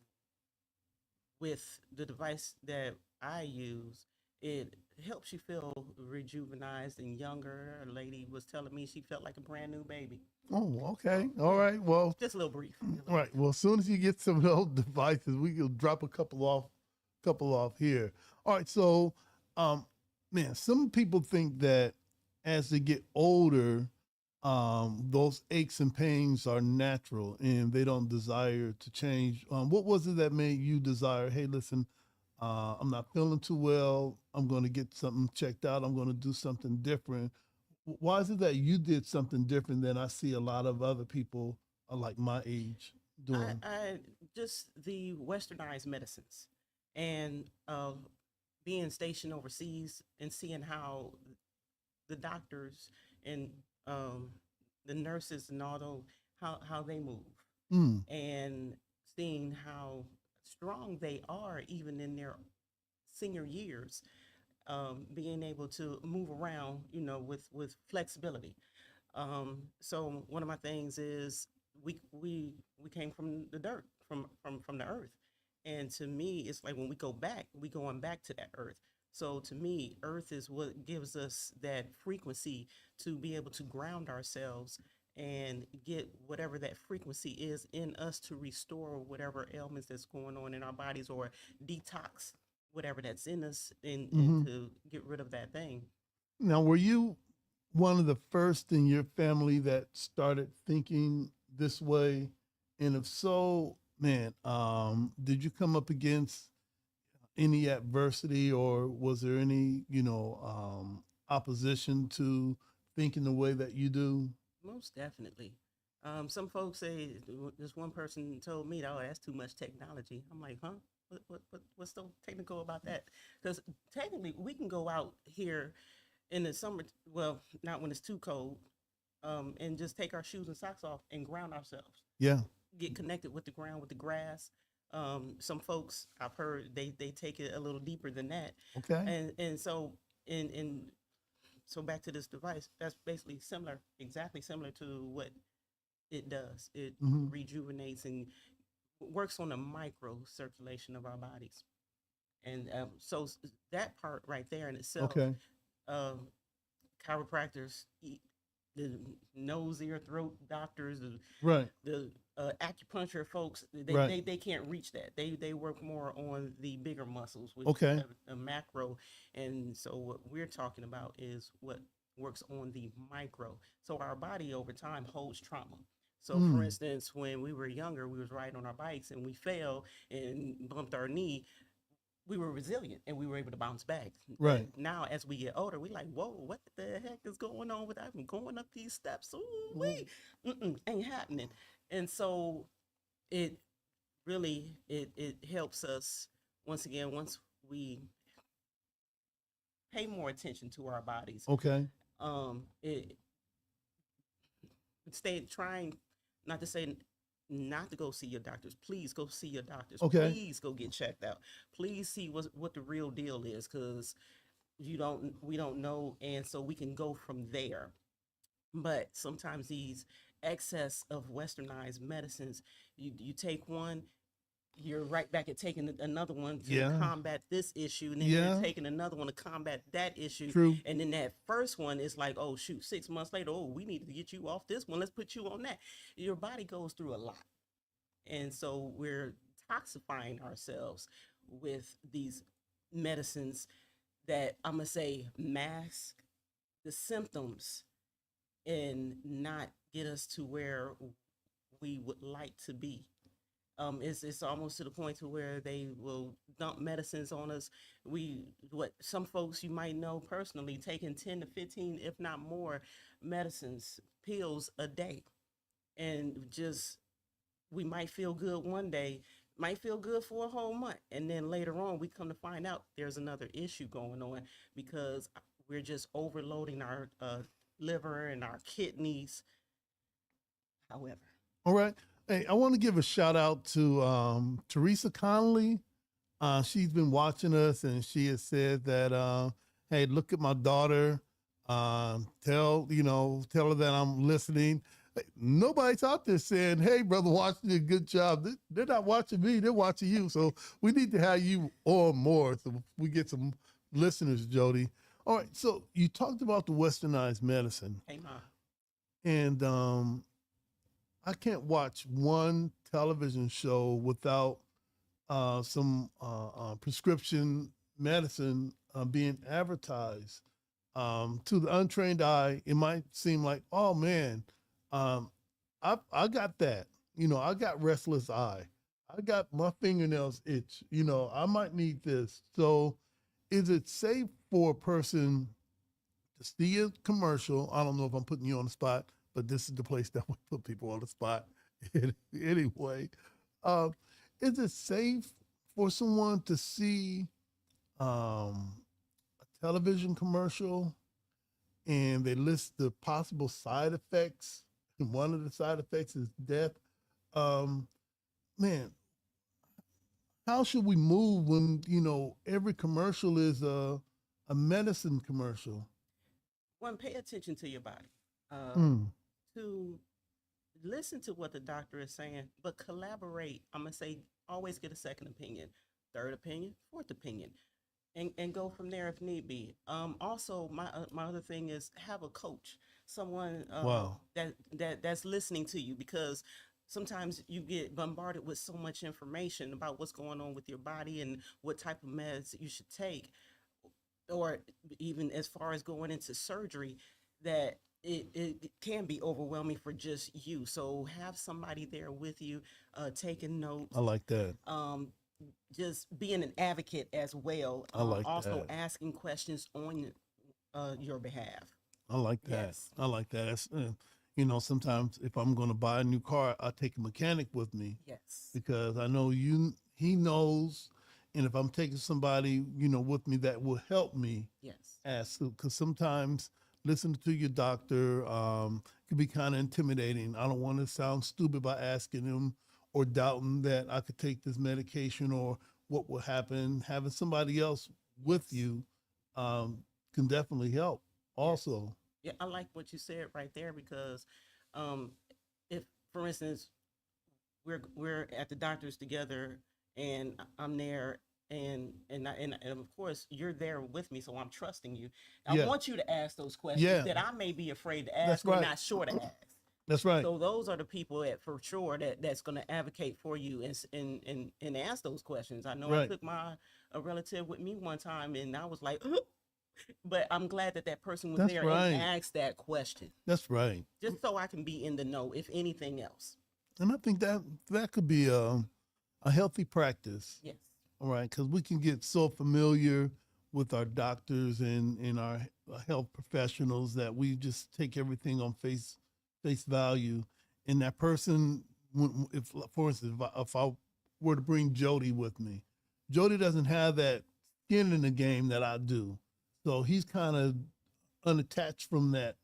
with the device that I use, it helps you feel rejuvenized and younger. A lady was telling me she felt like a brand new baby. Oh, okay. All right. Well, Just a little brief. right. Well, as soon as you get some of those devices, we can drop a couple off here. All right. So, man, some people think that as they get older, those aches and pains are natural and they don't desire to change. What was it that made you desire, hey, listen, I'm not feeling too well. I'm going to get something checked out. I'm going to do something different. Why is it that you did something different than I see a lot of other people like my age doing? I just the westernized medicines and being stationed overseas and seeing how the doctors and the nurses and all those how they move and seeing how strong they are even in their senior years, being able to move around, with flexibility. So one of my things is we came from the dirt, from the earth, and to me, it's like when we go back, we going back to that earth. So to me, earth is what gives us that frequency to be able to ground ourselves and get whatever that frequency is in us to restore whatever ailments that's going on in our bodies or detox whatever that's in us and to get rid of that thing. Now, were you one of the first in your family that started thinking this way? And if so, man, did you come up against any adversity or was there any, opposition to thinking the way that you do? Most definitely. Some folks say, this one person told me, oh, that's too much technology. I'm like, huh? What's so technical about that? Because technically, we can go out here in the summer, well, not when it's too cold, and just take our shoes and socks off and ground ourselves. Yeah. Get connected with the ground, with the grass. Some folks I've heard they take it a little deeper than that. Okay. And so so back to this device, that's basically exactly similar to what it does. It rejuvenates and works on the micro circulation of our bodies. And so that part right there in itself, chiropractors, the nose, ear, throat doctors, the acupuncture folks, they can't reach that. They work more on the bigger muscles, which is a macro. And so what we're talking about is what works on the micro. So our body over time holds trauma. So for instance, when we were younger, we was riding on our bikes and we fell and bumped our knee. We were resilient and we were able to bounce back. Right. But now, as we get older, we like, whoa, what the heck is going on with that? I'm going up these steps. Ooh, ain't happening. And so it really, it helps us once again, once we pay more attention to our bodies. Okay. Trying not to say not to go see your doctors. Please go see your doctors. Okay. Please go get checked out. Please see what the real deal is, because we don't know, and so we can go from there. But sometimes these excess of westernized medicines, you take one, you're right back at taking another one to combat this issue, and then you're taking another one to combat that issue. True. And then that first one is like, oh shoot, 6 months later, oh, we need to get you off this one, let's put you on that. Your body goes through a lot, and so we're toxifying ourselves with these medicines that, I'm gonna say, mask the symptoms and not get us to where we would like to be. It's almost to the point to where they will dump medicines on us. Some folks you might know personally taking 10 to 15, if not more, pills a day, and just we might feel good one day, might feel good for a whole month, and then later on we come to find out there's another issue going on because we're just overloading our liver and our kidneys. However, all right. Hey, I want to give a shout out to Teresa Connolly. She's been watching us, and she has said that, hey, look at my daughter. Tell her that I'm listening. Nobody's out there saying, hey, Brother Washington, good job. They're not watching me. They're watching you. So we need to have you on more so we get some listeners, Jody. All right, so you talked about the westernized medicine, Hey, Ma. and I can't watch one television show without some prescription medicine being advertised. To the untrained eye, it might seem like, oh man, um, I got that. You know, I got restless eye. I got my fingernails itch. You know, I might need this. So, is it safe for a person to see a commercial? I don't know if I'm putting you on the spot, but this is the place that we put people on the spot anyway. Uh, is it safe for someone to see a television commercial and they list the possible side effects? And one of the side effects is death. Um, Man, how should we move when every commercial is a medicine commercial? One, pay attention to your body. Mm. To listen to what the doctor is saying, but collaborate. I'm gonna say always get a second opinion, third opinion, fourth opinion, and go from there if need be. Also, my other thing is have a coach, someone Wow. that's listening to you, because sometimes you get bombarded with so much information about what's going on with your body and what type of meds you should take, or even as far as going into surgery, that it can be overwhelming for just you. So have somebody there with you, taking notes. I like that. Just being an advocate as well. I like also that. asking questions on your behalf. I like that. Yes. I like that. That's, sometimes if I'm going to buy a new car, I take a mechanic with me. Yes. Because I know he knows, and if I'm taking somebody, with me that will help me. Yes. Ask, because sometimes listening to your doctor can be kind of intimidating. I don't want to sound stupid by asking him or doubting that I could take this medication or what will happen. Having somebody else with you can definitely help also. Yeah, I like what you said right there, because if, for instance, we're at the doctor's together and I'm there, and of course you're there with me, so I'm trusting you. I Yeah. want you to ask those questions that I may be afraid to ask, or right. not sure to ask. That's right. So those are the people for sure that's going to advocate for you and ask those questions. I know I Right. took a relative with me one time, and I was like, but I'm glad that person was That's there right. and asked that question, That's right. just so I can be in the know, if anything else. And I think that could be a healthy practice. Yes. All right, because we can get so familiar with our doctors and our health professionals that we just take everything on face value. And that person, if for instance, if I were to bring Jody with me, Jody doesn't have that skin in the game that I do, so he's kind of unattached from that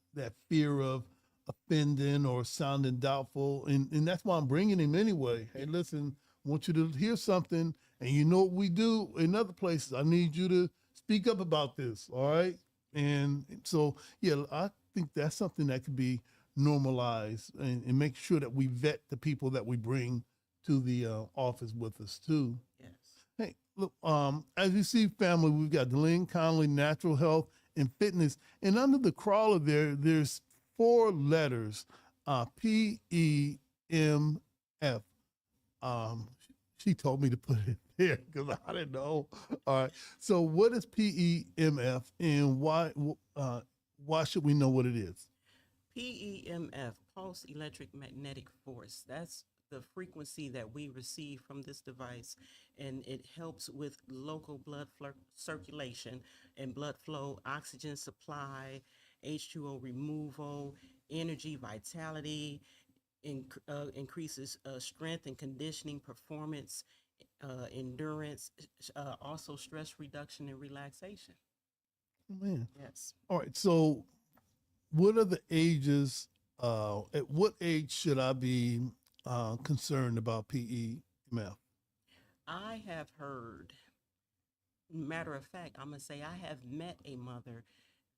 fear of offending or sounding doubtful, and that's why I'm bringing him anyway. Hey, listen, I want you to hear something, and you know what we do in other places. I need you to speak up about this, all right? And so, yeah, I think that's something that could be normalized, and make sure that we vet the people that we bring to the office with us too. Yes. Hey, look, as you see, family, we've got Deline Connolly, Natural Health and Fitness, and under the crawler there's 4 letters, PEMF. She told me to put it there because I didn't know. All right. So what is PEMF, and why should we know what it is? PEMF, pulse electric magnetic force. That's the frequency that we receive from this device, and it helps with local blood circulation and blood flow, oxygen supply, H2O removal, energy, vitality, increases strength and conditioning, performance, endurance, also stress reduction and relaxation. Oh, man. Yes. All right. So what are the ages? At what age should I be concerned about PEMF? I have heard, matter of fact, I'm going to say I have met a mother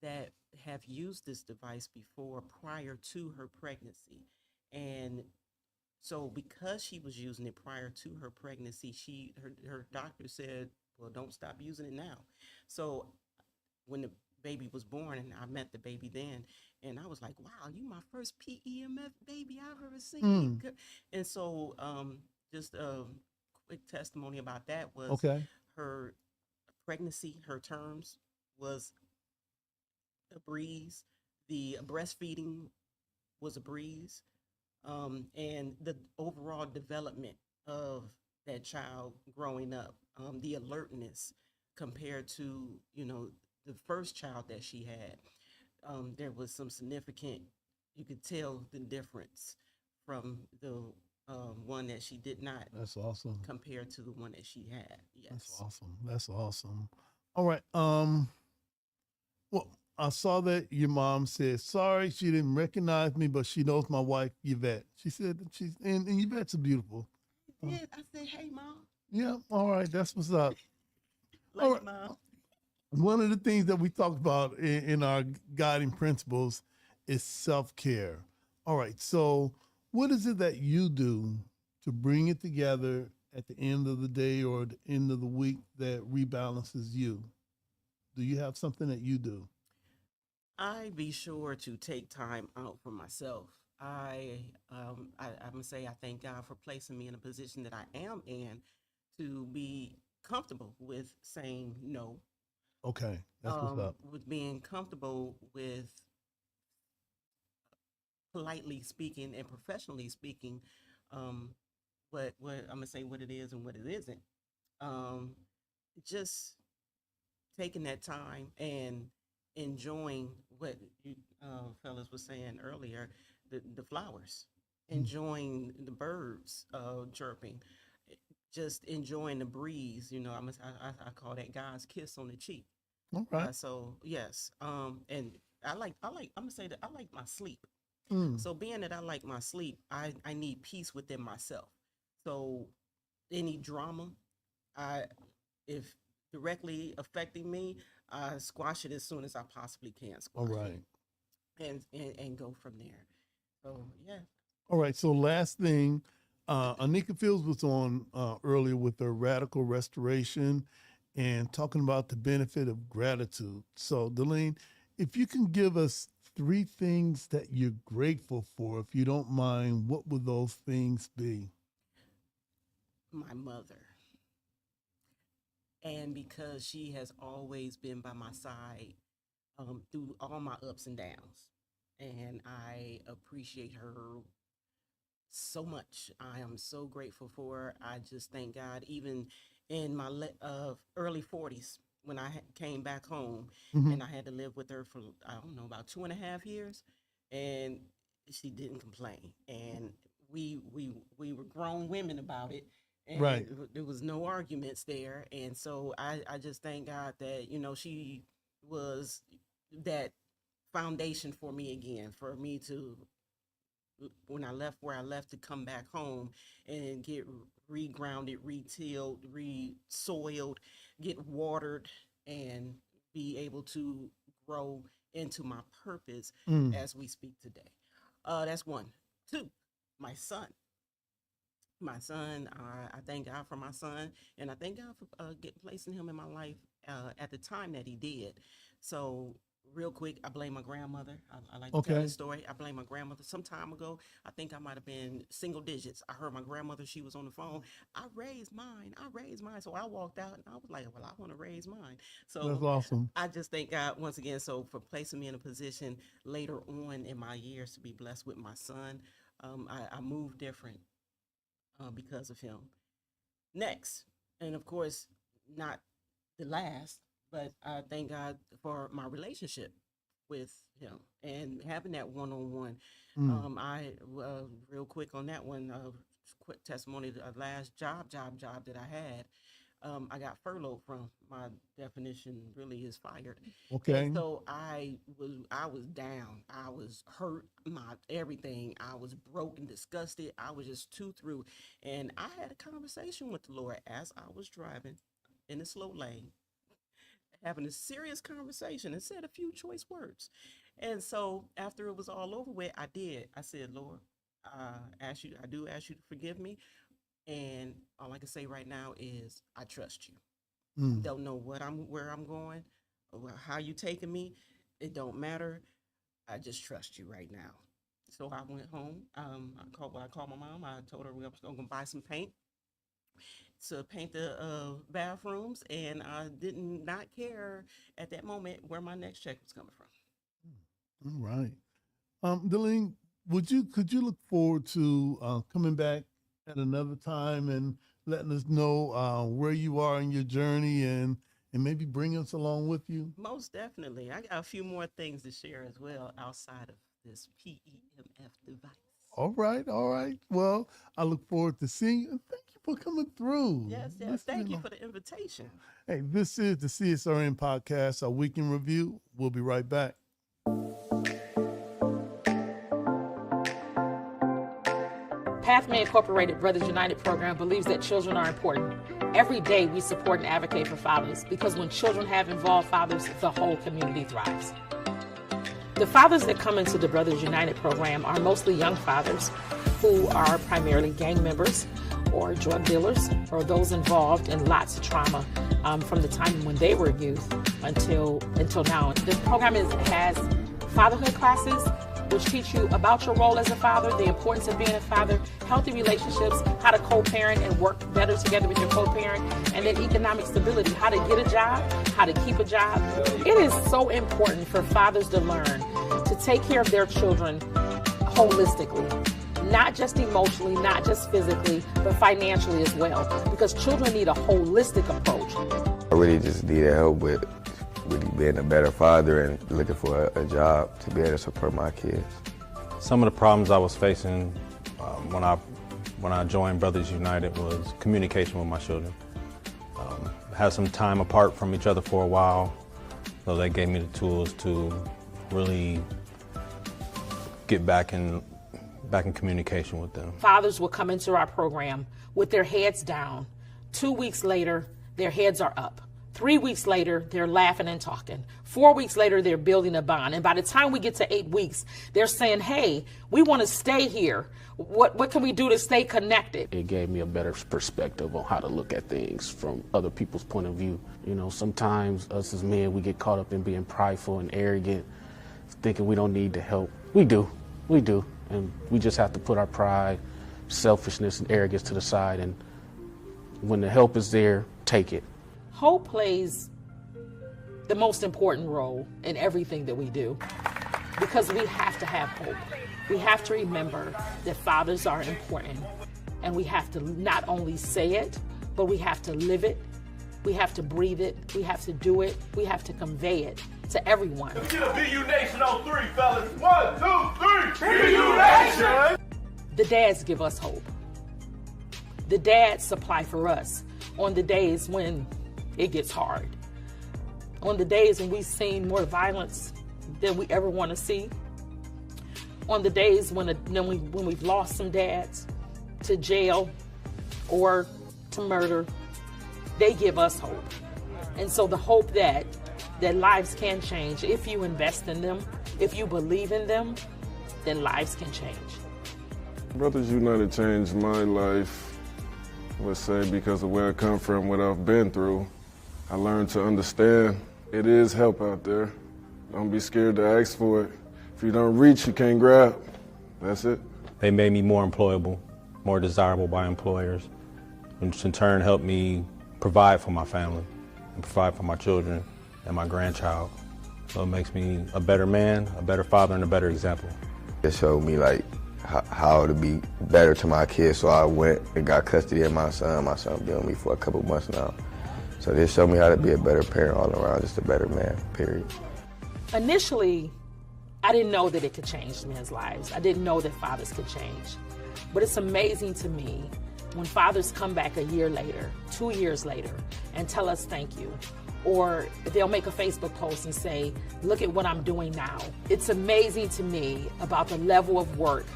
that have used this device before prior to her pregnancy. And so because she was using it prior to her pregnancy, her doctor said well, don't stop using it now. So when the baby was born, and I met the baby then, and I was like, wow, you my first PEMF baby I've ever seen. And so just a quick testimony about that was Okay. her pregnancy, her terms was a breeze. The breastfeeding was a breeze. And the overall development of that child growing up, the alertness compared to, you know, the first child that she had, there was some significant, you could tell the difference from the one that she did not. That's awesome. Compared to the one that she had. Yes. That's awesome. That's awesome. All right. Well, I saw that your mom said, sorry, she didn't recognize me, but she knows my wife, Yvette. She said that and Yvette's beautiful. Yeah, I said, hey, Mom. Yeah, all right, that's what's up. Love you, Mom. One of the things that we talked about in our guiding principles is self-care. All right, so what is it that you do to bring it together at the end of the day or the end of the week that rebalances you? Do you have something that you do? I be sure to take time out for myself. I'm gonna say I thank God for placing me in a position that I am in to be comfortable with saying no. Okay, that's what's up. With being comfortable with politely speaking and professionally speaking, what I'm gonna say what it is and what it isn't. Just taking that time and enjoying what you fellas was saying earlier, the flowers, enjoying the birds chirping, just enjoying the breeze. You know, I call that God's kiss on the cheek. All right. So yes, and I'm gonna say that I like my sleep. Mm. So being that I like my sleep, I need peace within myself. So any drama, if directly affecting me, I squash it as soon as I possibly can squash All right. it and go from there. So yeah. All right. So last thing, Anika Fields was on earlier with her radical restoration and talking about the benefit of gratitude. So Delene, if you can give us 3 things that you're grateful for, if you don't mind, what would those things be? My mother. And because she has always been by my side through all my ups and downs. And I appreciate her so much. I am so grateful for her. I just thank God, even in my early 40s, when I came back home and I had to live with her for, I don't know, about 2.5 years. And she didn't complain. And we were grown women about it. And Right. there was no arguments there. And so I just thank God that, you know, she was that foundation for me again, for me to, when I left where I left, to come back home and get regrounded, retilled, re-soiled, get watered, and be able to grow into my purpose as we speak today. That's 1. 2, my son. My son, I thank God for my son, and I thank God for placing him in my life at the time that he did. So real quick, I blame my grandmother. I like to tell this story. I blame my grandmother. Some time ago, I think I might have been single digits. I heard my grandmother, she was on the phone. I raised mine. So I walked out and I was like, well, I want to raise mine. So That's awesome. I just thank God once again, so for placing me in a position later on in my years to be blessed with my son. I moved different because of him. Next, and of course, not the last, but I thank God for my relationship with him and having that one-on-one. I real quick on that one, quick testimony. The last job that I had, I got furloughed from. My definition really is fired. Okay. And so I was down. I was hurt. My everything. I was broken, disgusted. I was just too through. And I had a conversation with the Lord as I was driving in the slow lane, having a serious conversation, and said a few choice words. And so after it was all over with, I said, Lord, I do ask you to forgive me. And all I can say right now is I trust you. Don't know where I'm going, or how you taking me. It don't matter. I just trust you right now. So I went home. I called my mom. I told her we were going to buy some paint to paint the bathrooms, and I did not care at that moment where my next check was coming from. All right. Delene, could you look forward to coming back at another time and letting us know where you are in your journey and maybe bring us along with you? Most definitely. I got a few more things to share as well outside of this PEMF device. All right. Well, I look forward to seeing you, and thank you for coming through. Yes. Thank you for the invitation. Hey, this is the CSRN podcast, our weekend review. We'll be right back. Pathway Incorporated Brothers United program believes that children are important. Every day we support and advocate for fathers because when children have involved fathers, the whole community thrives. The fathers that come into the Brothers United program are mostly young fathers who are primarily gang members or drug dealers or those involved in lots of trauma from the time when they were youth until now. The program has fatherhood classes which teach you about your role as a father, the importance of being a father, healthy relationships, how to co-parent and work better together with your co-parent, and then economic stability, how to get a job, how to keep a job. It is so important for fathers to learn to take care of their children holistically, not just emotionally, not just physically, but financially as well, because children need a holistic approach. I really just needed help with really being a better father and looking for a job to be able to support my kids. Some of the problems I was facing when I joined Brothers United was communication with my children. Had some time apart from each other for a while, so they gave me the tools to really get back in communication with them. Fathers will come into our program with their heads down. 2 weeks later, their heads are up. 3 weeks later, they're laughing and talking. 4 weeks later, they're building a bond. And by the time we get to 8 weeks, they're saying, hey, we want to stay here. What can we do to stay connected? It gave me a better perspective on how to look at things from other people's point of view. You know, sometimes us as men, we get caught up in being prideful and arrogant, thinking we don't need the help. We do. And we just have to put our pride, selfishness, and arrogance to the side. And when the help is there, take it. Hope plays the most important role in everything that we do because we have to have hope. We have to remember that fathers are important, and we have to not only say it, but we have to live it, we have to breathe it, we have to do it, we have to convey it to everyone. Let me get a BU Nation on 3, fellas. 1, 2, 3, BU Nation! The dads give us hope. The dads supply for us on the days when it gets hard. On the days when we've seen more violence than we ever want to see. On the days when we've lost some dads to jail or to murder, they give us hope. And so the hope that lives can change, if you invest in them, if you believe in them, then lives can change. Brothers United changed my life, let's say, because of where I come from, what I've been through. I learned to understand it is help out there. Don't be scared to ask for it. If you don't reach, you can't grab. That's it. They made me more employable, more desirable by employers, which in turn helped me provide for my family and provide for my children and my grandchild. So it makes me a better man, a better father, and a better example. It showed me like how to be better to my kids, so I went and got custody of my son. My son been with me for a couple months now. So this showed me how to be a better parent all around, just a better man, period. Initially, I didn't know that it could change men's lives. I didn't know that fathers could change. But it's amazing to me when fathers come back a year later, 2 years later, and tell us thank you. Or they'll make a Facebook post and say, look at what I'm doing now. It's amazing to me about the level of work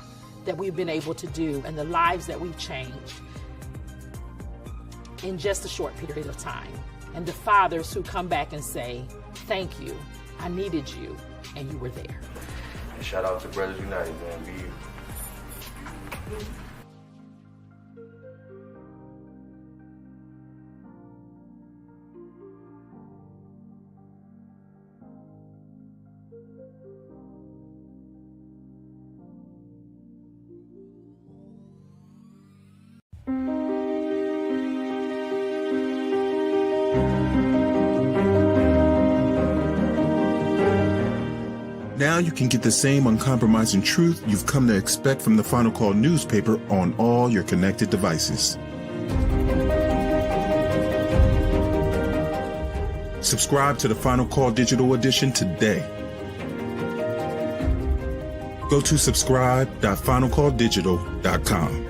that we've been able to do and the lives that we've changed in just a short period of time. And the fathers who come back and say, thank you, I needed you, and you were there. And shout out to Brothers United, man, be you. Now you can get the same uncompromising truth you've come to expect from the Final Call newspaper on all your connected devices. Subscribe to the Final Call Digital Edition today. Go to subscribe.finalcalldigital.com.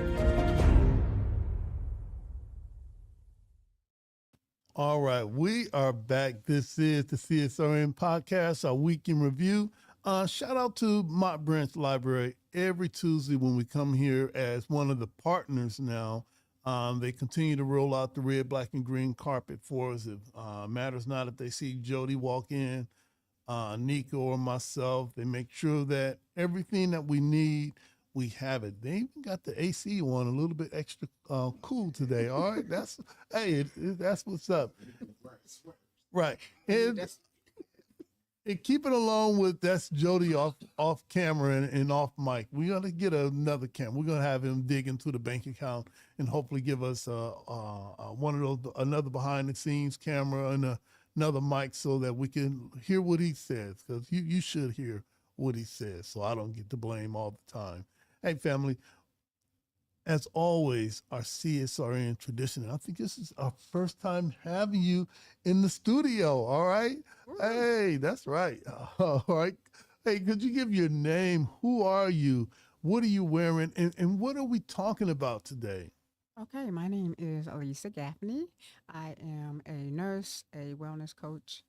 All right, we are back. This is the CSRN podcast, our week in review. Shout out to Mott Branch Library every Tuesday when we come here as one of the partners now. They continue to roll out the red, black, and green carpet for us. It matters not if they see Jody walk in, Nico or myself. They make sure that everything that we need, we have it. They even got the AC on a little bit extra cool today. All right, that's that's what's up. Right, and keep it along with that's Jody off camera and off mic. We're gonna get another camera. We're gonna have him dig into the bank account and hopefully give us one of those another behind the scenes camera and another mic so that we can hear what he says, because you should hear what he says, so I don't get to blame all the time. Hey, family, as always, our CSRN tradition, I think this is our first time having you in the studio, all right? Hey, that's right. All right. Hey, could you give your name? Who are you? What are you wearing? And what are we talking about today? Okay, my name is Elisa Gaffney. I am a nurse, a wellness coach,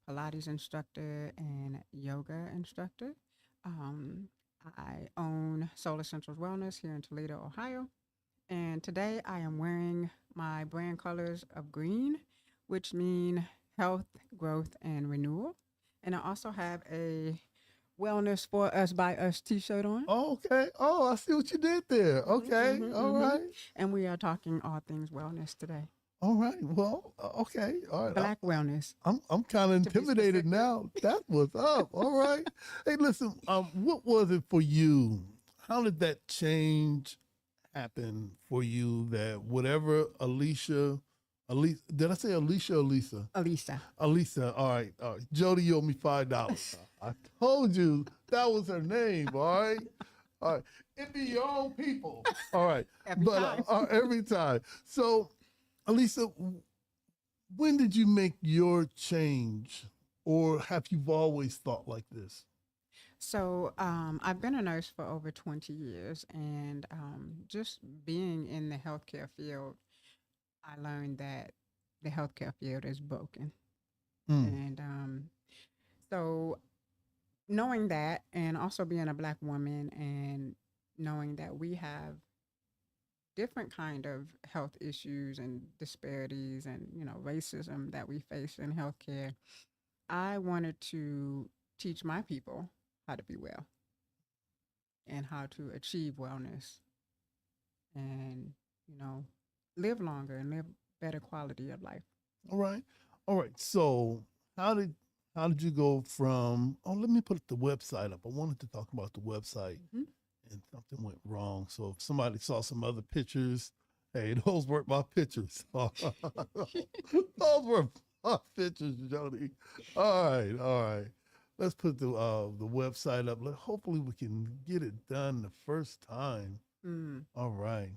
Pilates instructor, and yoga instructor. I own Soul Essentials Wellness here in Toledo, Ohio. And today I am wearing my brand colors of green, which mean health, growth, and renewal. And I also have a Wellness for Us by Us t-shirt on. Oh, okay. Oh, I see what you did there. Okay. All right. And we are talking all things wellness today. All right. Well, okay. All right. Black wellness. I'm kind of intimidated now. That's what's up. All right. Hey, listen, what was it for you? How did that change happen for you, that whatever Alicia, did I say Alicia or Lisa? Alisa. Alisa. All right. Jody, you owe me $5. I told you that was her name. All right. All right. It be your own people. All right. Every time. So, Alisa, when did you make your change, or have you always thought like this? So I've been a nurse for over 20 years, and just being in the healthcare field, I learned that the healthcare field is broken. And so knowing that, and also being a Black woman and knowing that we have different kind of health issues and disparities and, racism that we face in healthcare, I wanted to teach my people how to be well and how to achieve wellness and, live longer and live better quality of life. All right. So how did you go from, let me put the website up. I wanted to talk about the website and something went wrong. So if somebody saw some other pictures, hey, those weren't my pictures. Those were my pictures, Jody. All right. Let's put the website up. Hopefully we can get it done the first time. All right.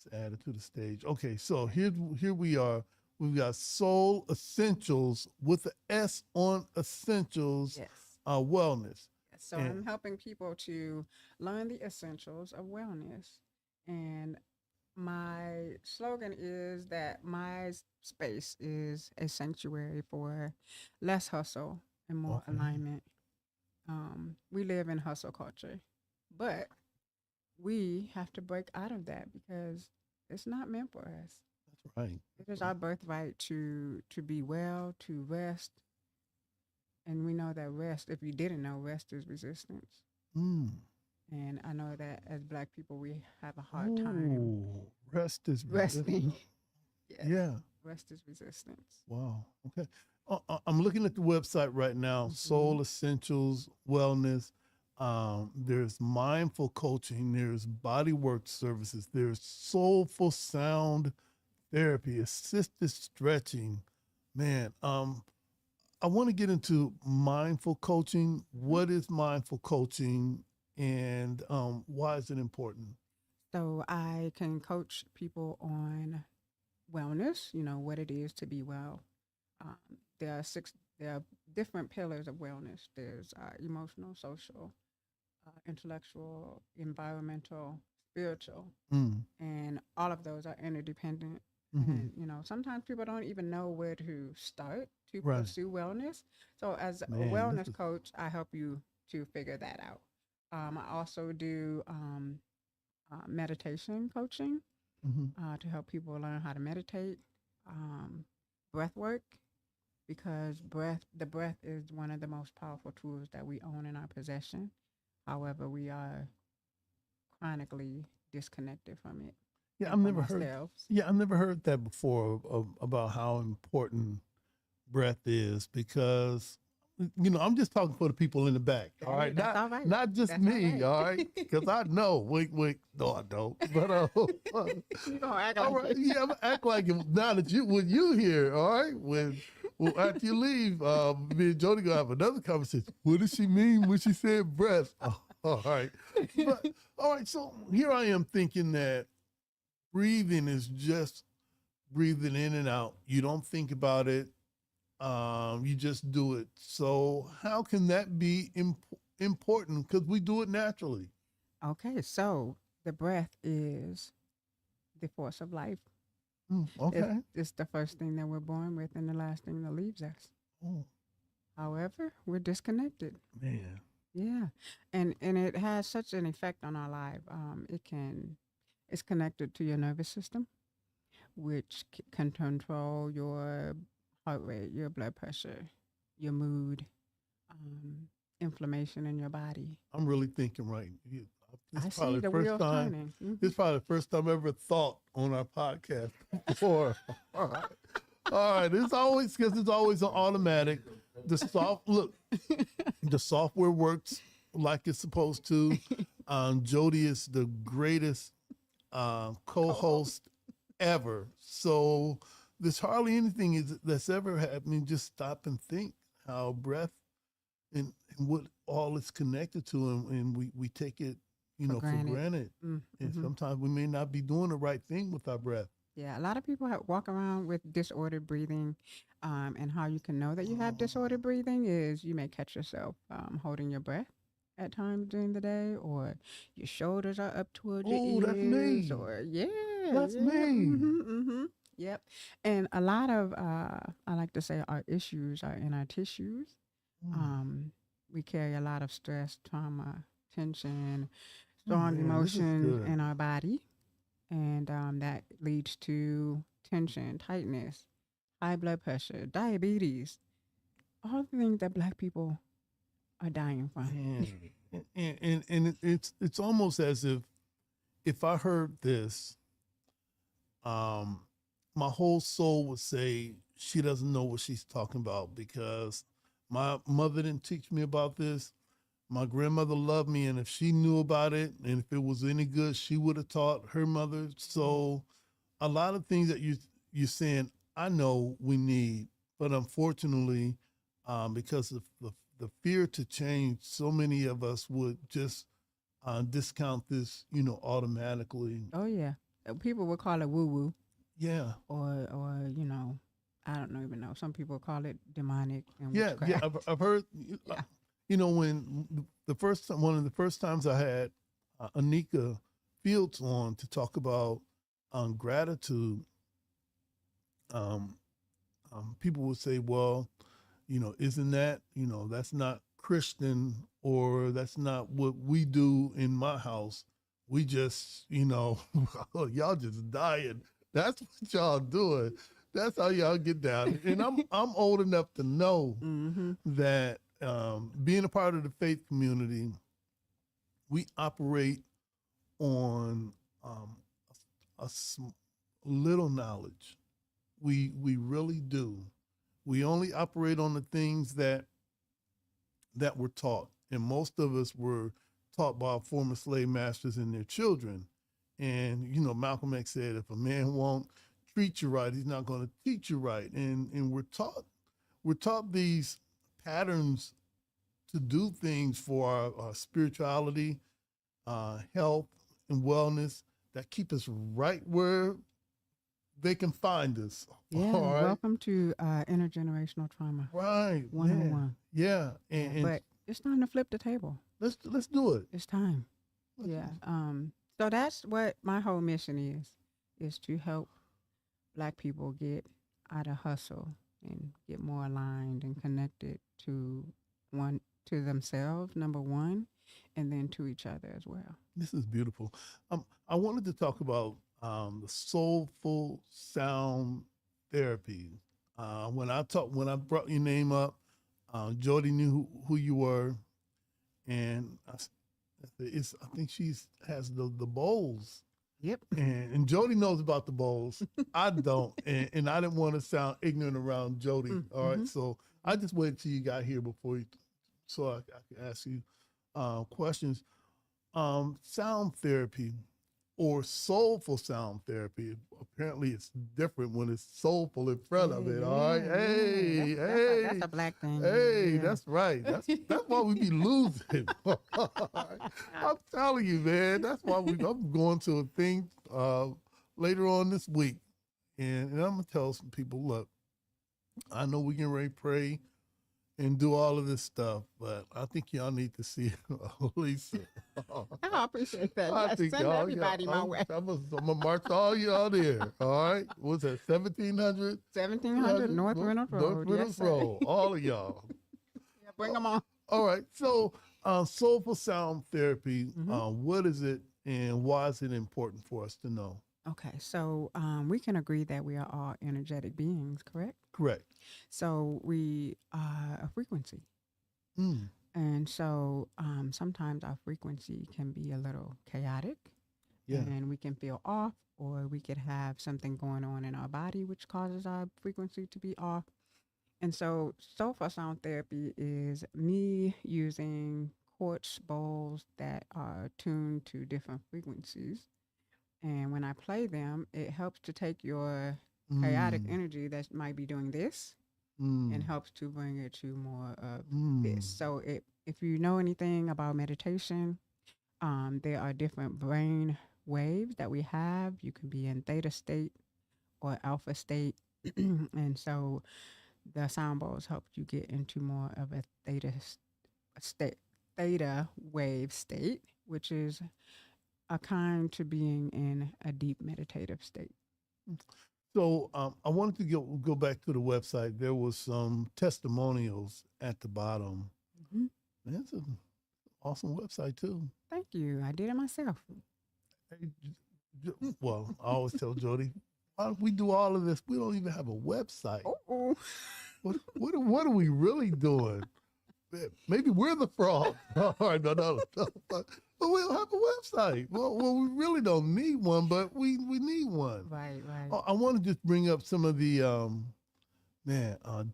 Let's add it to the stage. Okay, so here we are. We've got Soul Essentials with the S on Essentials. Yes. Wellness. So I'm helping people to learn the essentials of wellness. And my slogan is that my space is a sanctuary for less hustle and more alignment. We live in hustle culture, but we have to break out of that because it's not meant for us. That's right. It is our birthright to be well, to rest. And we know that rest, if you didn't know, rest is resistance. And I know that as Black people, we have a hard time. Rest is resting. Yes. Yeah. Rest is resistance. Wow. Okay. I'm looking at the website right now, Soul Essentials Wellness. There's mindful coaching. There's bodywork services. There's soulful sound therapy, assisted stretching. Man, I want to get into mindful coaching. What is mindful coaching, and why is it important? So I can coach people on wellness, what it is to be well. Um, there are different pillars of wellness. There's emotional, social, intellectual, environmental, spiritual, Mm. and all of those are interdependent. Mhm. And sometimes people don't even know where to start to Right. pursue wellness. So as a Man, wellness this is- coach, I help you to figure that out. I also do meditation coaching Mhm. to help people learn how to meditate, breath work, because the breath is one of the most powerful tools that we own in our possession. However, we are chronically disconnected from it. Yeah, and I've from never heard. ourselves. Yeah, I've never heard that before about how important breath is, because I'm just talking for the people in the back. All right, That's not all right. not just That's me. all All right. right, because I know. Wait, no, I don't. But You gonna act all like right, it. yeah, I'm gonna act like it now that when you here. All right, well, after you leave, me and Jody gonna have another conversation. What did she mean when she said breath? Oh, all right, but all right. So here I am thinking that breathing is just breathing in and out. You don't think about it. You just do it. So how can that be important? Because we do it naturally. Okay, so the breath is the force of life. Okay. It's the first thing that we're born with and the last thing that leaves us. Oh, However, we're disconnected. man. Yeah, and it has such an effect on our life. It's connected to your nervous system, which can control your heart rate, your blood pressure, your mood, inflammation in your body. I'm really thinking right. This I is see probably the the first wheels time. turning. Mhm. This is probably the first time I ever thought on our podcast before. All right. All right. It's always an automatic. The software works like it's supposed to. Jody is the greatest co-host ever. So there's hardly anything that's ever happening. Just stop and think how breath and what all it's connected to, and we take it, for granted. And Mhm. sometimes we may not be doing the right thing with our breath. Yeah, a lot of people walk around with disordered breathing, and how you can know that you have disordered breathing is you may catch yourself holding your breath at times during the day, or your shoulders are up towards your Oh, that's me. ears, or That's me. Yep. And a lot of I like to say our issues are in our tissues. We carry a lot of stress, trauma, tension, strong man, this is emotions good. in our body. And that leads to tension, tightness, high blood pressure, diabetes, all the things that Black people are dying from. And it's almost as if I heard this, my whole soul would say she doesn't know what she's talking about, because my mother didn't teach me about this. My grandmother loved me, and if she knew about it, and if it was any good, she would have taught her mother. So a lot of things that you're saying, I know we need, but unfortunately, because of the fear to change, so many of us would just discount this, automatically. Oh yeah, people would call it woo woo, Yeah. or I don't know even know. Some people call it demonic and Yeah, witchcraft. I've heard. When one of the first times I had Anika Fields on to talk about gratitude, people would say, "Well, isn't that that's not Christian, or that's not what we do in my house. We just y'all just dying. That's what y'all doing. That's how y'all get down." And I'm old enough to know that being a part of the faith community, we operate on little knowledge. We really do. We only operate on the things that we're taught, and most of us were taught by our former slave masters and their children. And Malcolm X said, if a man won't treat you right, he's not going to teach you right. And we're we're taught these patterns to do things for our spirituality, health, and wellness that keep us right where they can find us. Yeah, All right. welcome to intergenerational trauma. Right. 101. Yeah. And But it's time to flip the table. let's do it. It's time. Yeah. So that's what my whole mission is to help Black people get out of hustle and get more aligned and connected to themselves, number one, and then to each other as well. This is beautiful. I wanted to talk about the soulful sound therapy. When I brought your name up, Jody knew who you were, and I think she has the bowls. Yep. And Jody knows about the bowls. I don't, and I didn't want to sound ignorant around Jody. All right, so I just waited till you got here so I could ask you questions. Sound therapy or soulful sound therapy. Apparently, it's different when it's soulful in front of it. All right, hey, That's a Black thing. Hey, Yeah. that's right. That's why we be losing. I'm telling you, man. That's why I'm going to a thing later on this week, and I'm gonna tell some people, look, I know we can ready to pray and do all of this stuff, but I think y'all need to see Lisa. I appreciate that. I Yes, think send everybody my way. I'm gonna march all y'all there. All right, what's that? 1700. 1700 North Reynolds Road. North Reynolds Yes, sir. Road. All of y'all. Yeah, bring them on. All right. So, soulful sound therapy. What is it, and why is it important for us to know? Okay, so we can agree that we are all energetic beings, correct? Correct. So we are a frequency. And so sometimes our frequency can be a little chaotic. Yeah. And we can feel off, or we could have something going on in our body which causes our frequency to be off. And so soulful sound therapy is me using quartz bowls that are tuned to different frequencies. And when I play them, it helps to take your chaotic energy that might be doing this and helps to bring it to more of this. So if you know anything about meditation, there are different brain waves that we have. You can be in theta state or alpha state. And so the sound bowls help you get into more of a theta wave state, which is akin to being in a deep meditative state. So I wanted to go back to the website. There was some testimonials at the bottom. It's an awesome website too. Thank you. I did it myself. Well, I always tell Jody, why don't we do all of this? We don't even have a website. What are we really doing? Maybe we're the fraud. All right, no. But we don't have a website. Well, we really don't need one, but we need one. Right. I want to just bring up some of the,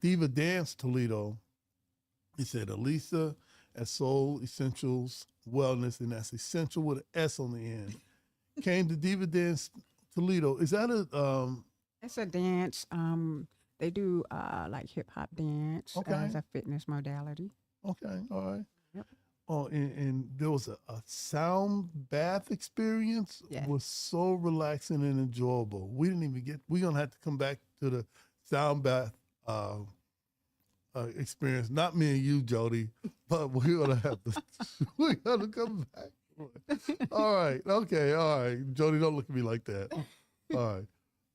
Diva Dance Toledo. He said, Elisa at Soul Essentials Wellness, and that's essential with an S on the end. Came to Diva Dance Toledo. Is that It's a dance. They do like hip hop dance as a fitness modality. Okay, all right. Yep. Oh, and there was a sound bath experience. Yes. Was so relaxing and enjoyable. We're gonna have to come back to the sound bath experience. Not me and you, Jody, but we're gonna have to. We gotta come back. All right. Okay. All right. Jody, don't look at me like that. All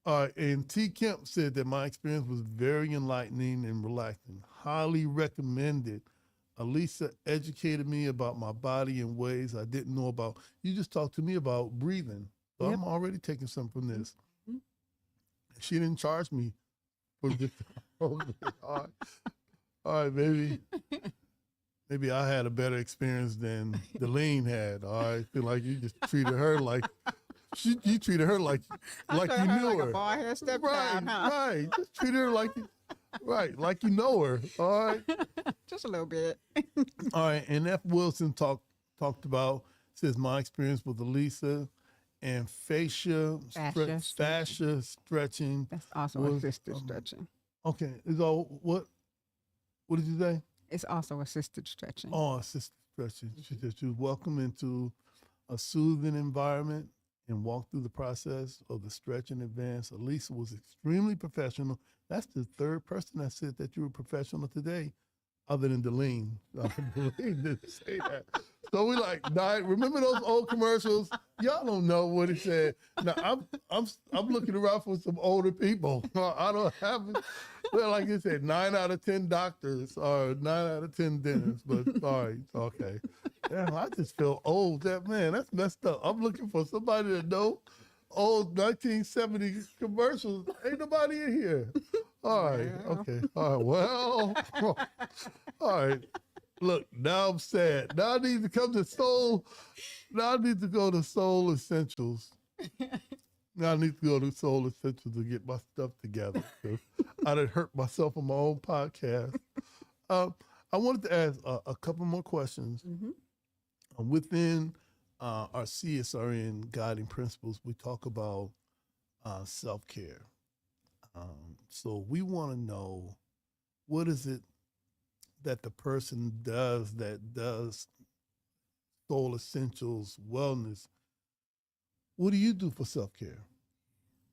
right. And T. Kemp said that my experience was very enlightening and relaxing. Highly recommended. Elisa educated me about my body in ways I didn't know about. You just talked to me about breathing. So I'm already taking some from this. She didn't charge me for this. All right, maybe I had a better experience than Delene had. All right, feel like you just treated her like you treated her like you knew her. Like a bald head step down, huh? Right. Just treat her like you know her. All right. Just a little bit. All right. And F. Wilson talked about, says my experience with Elisa and fascia stretching. That's also assisted stretching. Okay. Is all what? What did you say? It's also assisted stretching. Oh, assisted stretching. She said she was welcome into a soothing environment and walk through the process of the stretch in advance. Elisa was extremely professional. That's the third person that said that you were professional today, other than Delene. Delene didn't say that. So we like, remember those old commercials? Y'all don't know what it said. Now I'm looking around for some older people. I don't have it. Well, like it said, 9 out of 10 doctors or 9 out of 10 dentists. But sorry, okay. Damn, I just feel old. That's messed up. I'm looking for somebody that know old 1970 commercials. Ain't nobody in here. All right, okay. All right, well, all right. Look, now I'm sad. Now I need to come to Soul. Now I need to go to Soul Essentials. Now I need to go to Soul Essentials to get my stuff together. I done hurt myself on my own podcast. I wanted to ask a couple more questions. Within our CSRN guiding principles, we talk about self-care. So we want to know, what is it that the person does that does Soul Essentials Wellness? What do you do for self-care?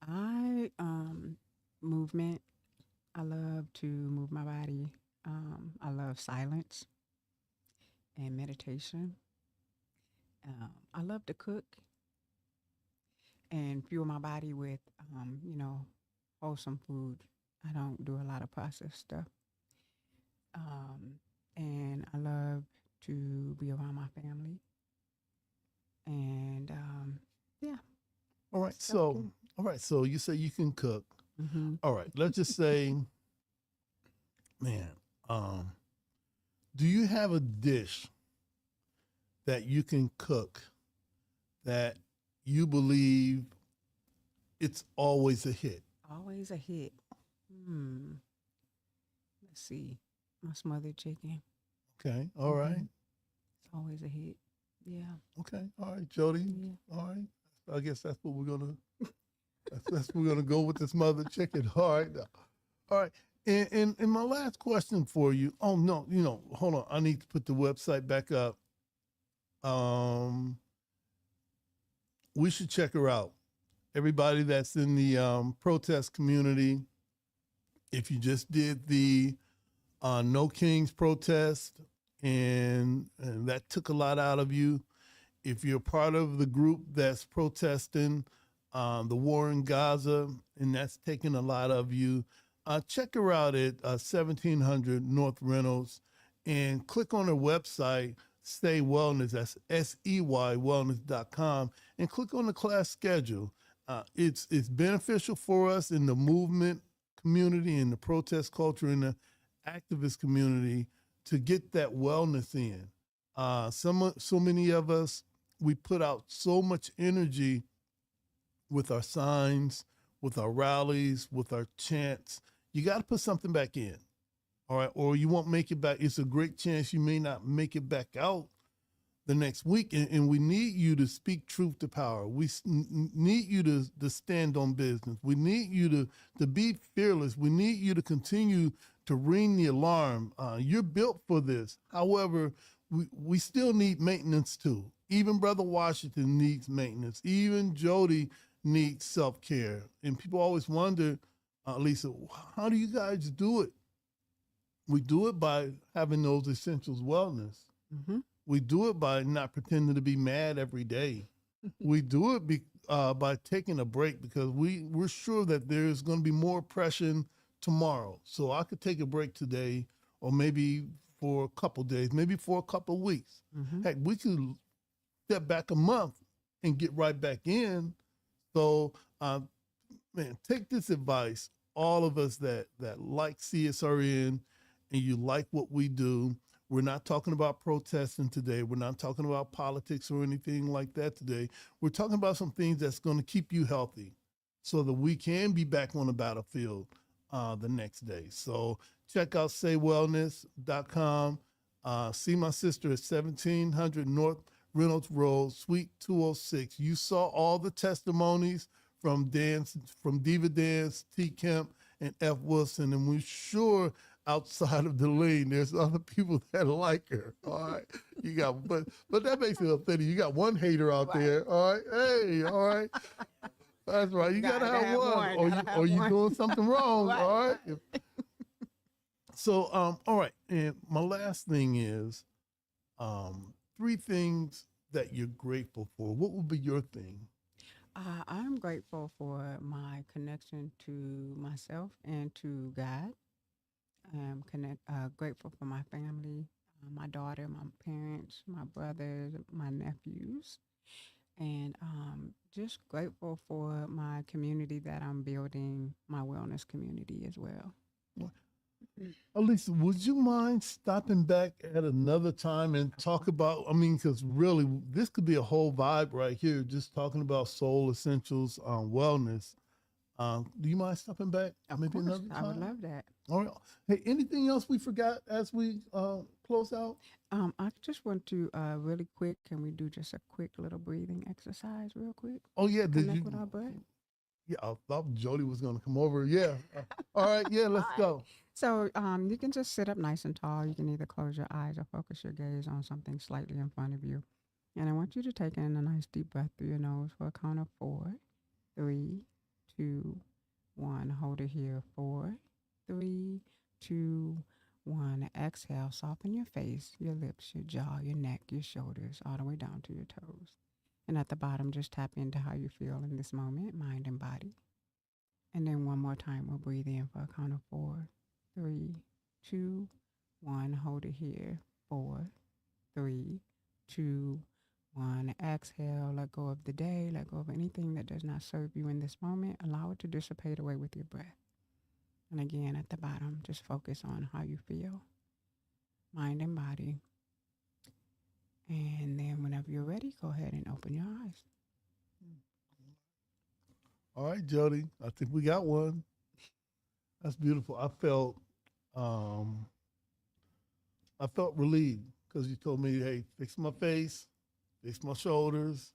I movement. I love to move my body. I love silence and meditation. I love to cook and fuel my body with, wholesome food. I don't do a lot of processed stuff. And I love to be around my family. And yeah. All right. So you say you can cook. All right. Let's just say, man, do you have a dish that you can cook that you believe it's always a hit? Always a hit. Let's see. My smothered chicken. Okay. All right. It's always a hit. Yeah. Okay. All right, Jody. Yeah. All right. I guess that's what we're gonna. That's we're gonna go with this smothered chicken. All right. All right. And my last question for you. Oh no, hold on. I need to put the website back up. We should check her out. Everybody that's in the protest community, if you just did the No Kings protest and that took a lot out of you, if you're part of the group that's protesting the war in Gaza and that's taking a lot of you, check her out at 1700 North Reynolds and click on her website, Stay Wellness, that's SEY wellness.com, and click on the class schedule. It's beneficial for us in the movement community, in the protest culture, in the activist community to get that wellness in. So many of us, we put out so much energy with our signs, with our rallies, with our chants. You got to put something back in, all right? Or you won't make it back. It's a great chance you may not make it back out the next week. And we need you to speak truth to power. We need you to stand on business. We need you to be fearless. We need you to continue to ring the alarm. You're built for this. However, we still need maintenance too. Even Brother Washington needs maintenance. Even Jody needs self-care. And people always wonder, Lisa, how do you guys do it? We do it by having those essentials wellness. We do it by not pretending to be mad every day. We do it by taking a break because we're sure that there's going to be more oppression tomorrow. So I could take a break today or maybe for a couple days, maybe for a couple weeks. Heck, we could step back a month and get right back in. So, man, take this advice. All of us that like CSRN and you like what we do, we're not talking about protesting today. We're not talking about politics or anything like that today. We're talking about some things that's going to keep you healthy so that we can be back on the battlefield the next day. So check out saywellness.com. See my sister at 1700 North Reynolds Road, Suite 206. You saw all the testimonies from Diva Dance, T. Kemp, and F. Wilson, and we're sure outside of Delene, there's other people that like her. All right, you got, but that makes it upsetting. You got one hater out there. All right, hey, all right, that's right. You gotta have one, or you doing something wrong. Right, all right. So, all right, and my last thing is, 3 things that you're grateful for. What would be your thing? I'm grateful for my connection to myself and to God. I'm grateful for my family, my daughter, my parents, my brothers, my nephews, and just grateful for my community that I'm building, my wellness community as well. Elisa, would you mind stopping back at another time and talk about, I mean, because really, this could be a whole vibe right here, just talking about soul essentials, wellness. Do you mind stopping back maybe another time? I would love that. All right. Hey, anything else we forgot as we close out? I just want to really quick, can we do just a quick little breathing exercise real quick? Oh, yeah. Did Connect you? with our breath? Yeah, I thought Jody was going to come over. Yeah. All right. Yeah, let's go. So you can just sit up nice and tall. You can either close your eyes or focus your gaze on something slightly in front of you. And I want you to take in a nice deep breath through your nose for a count of 4, 3, 2, 1. Hold it here. 4, 3, 2, 1. Exhale. Soften your face, your lips, your jaw, your neck, your shoulders, all the way down to your toes. And at the bottom, just tap into how you feel in this moment, mind and body. And then one more time, we'll breathe in for a count of 4, 3, 2, 1. Hold it here. 4, 3, 2, 1. Exhale. Let go of the day. Let go of anything that does not serve you in this moment. Allow it to dissipate away with your breath. And again, at the bottom, just focus on how you feel, mind and body. And then whenever you're ready, go ahead and open your eyes. All right, Jody. I think we got one. That's beautiful. I felt relieved because you told me, hey, fix my face, fix my shoulders,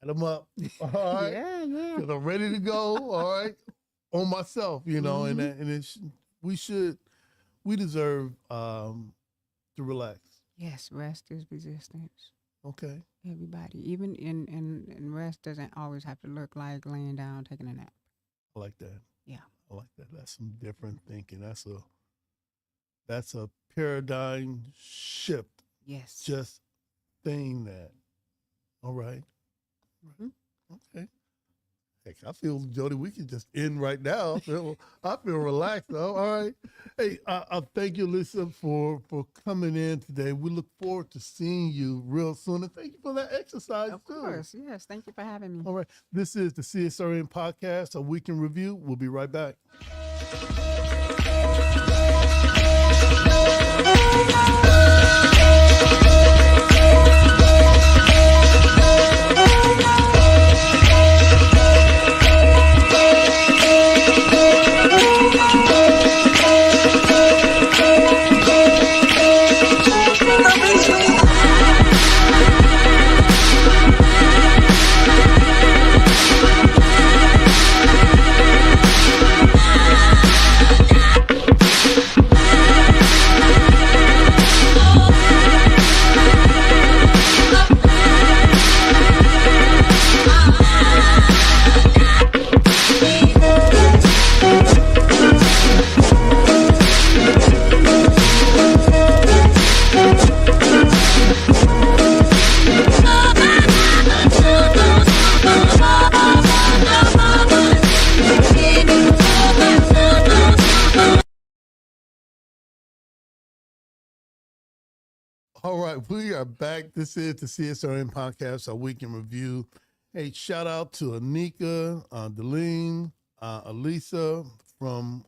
add them up. All right. Yeah. Because I'm ready to go. All right. On myself, you know, and we deserve to relax. Yes, rest is resistance. Okay. Everybody, even in rest doesn't always have to look like laying down, taking a nap. I like that. Yeah. I like that. That's some different thinking. That's a paradigm shift. Yes. Just saying that. All right. Mm-hmm. Okay. Heck, I feel, Jody, we can just end right now. I feel relaxed. Though. All right. Hey, I thank you, Lisa, for coming in today. We look forward to seeing you real soon. And thank you for that exercise, Of too. course. Yes. Thank you for having me. All right. This is the CSRN Podcast, a week in review. We'll be right back. All right, we are back. This is the CSRN Podcast, our week in review. Hey, shout out to Anika, Delene, Elisa from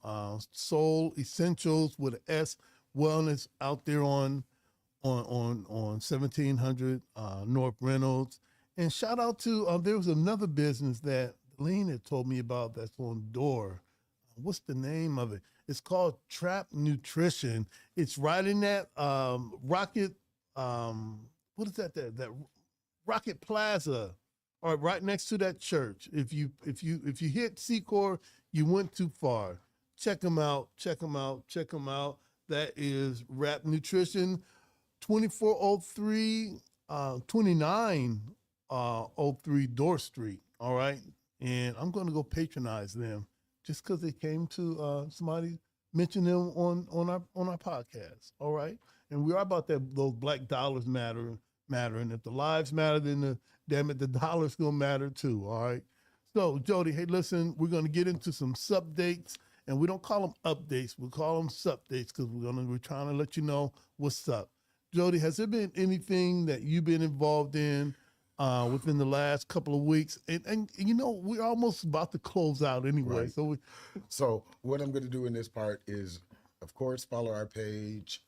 Soul Essentials with an S Wellness out there on 1700 North Reynolds. And shout out to, there was another business that Delene had told me about that's on Door. What's the name of it? It's called Trap Nutrition. It's right in that Rocket, what is that? That Rocket Plaza, or right next to that church. If you hit Secor, you went too far. check them out. Check them out. Check them out. That is Rap Nutrition, 2403, 2903 Door Street. All right. And I'm going to go patronize them just because they came to somebody mention them on our podcast. All right. And we are about that. Those black dollars matter. And if the lives matter, then damn it, the dollars gonna matter too. All right. So Jody, hey, listen, we're gonna get into some sub dates, and we don't call them updates. We call them sub dates because we're trying to let you know what's up. Jody, has there been anything that you've been involved in within the last couple of weeks? And you know, we're almost about to close out anyway. Right. So what I'm going to do in this part is, of course, follow our page,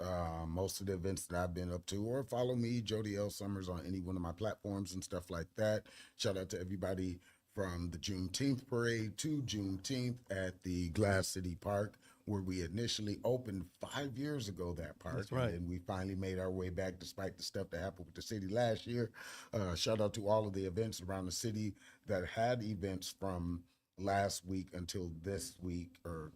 most of the events that I've been up to, or follow me, Jody L. Summers, on any one of my platforms and stuff like that. Shout out to everybody from the Juneteenth parade to Juneteenth at the Glass City Park, where we initially opened 5 years ago, that park. That's right. And we finally made our way back despite the stuff that happened with the city last year. Shout out to all of the events around the city that had events from last week until this week, or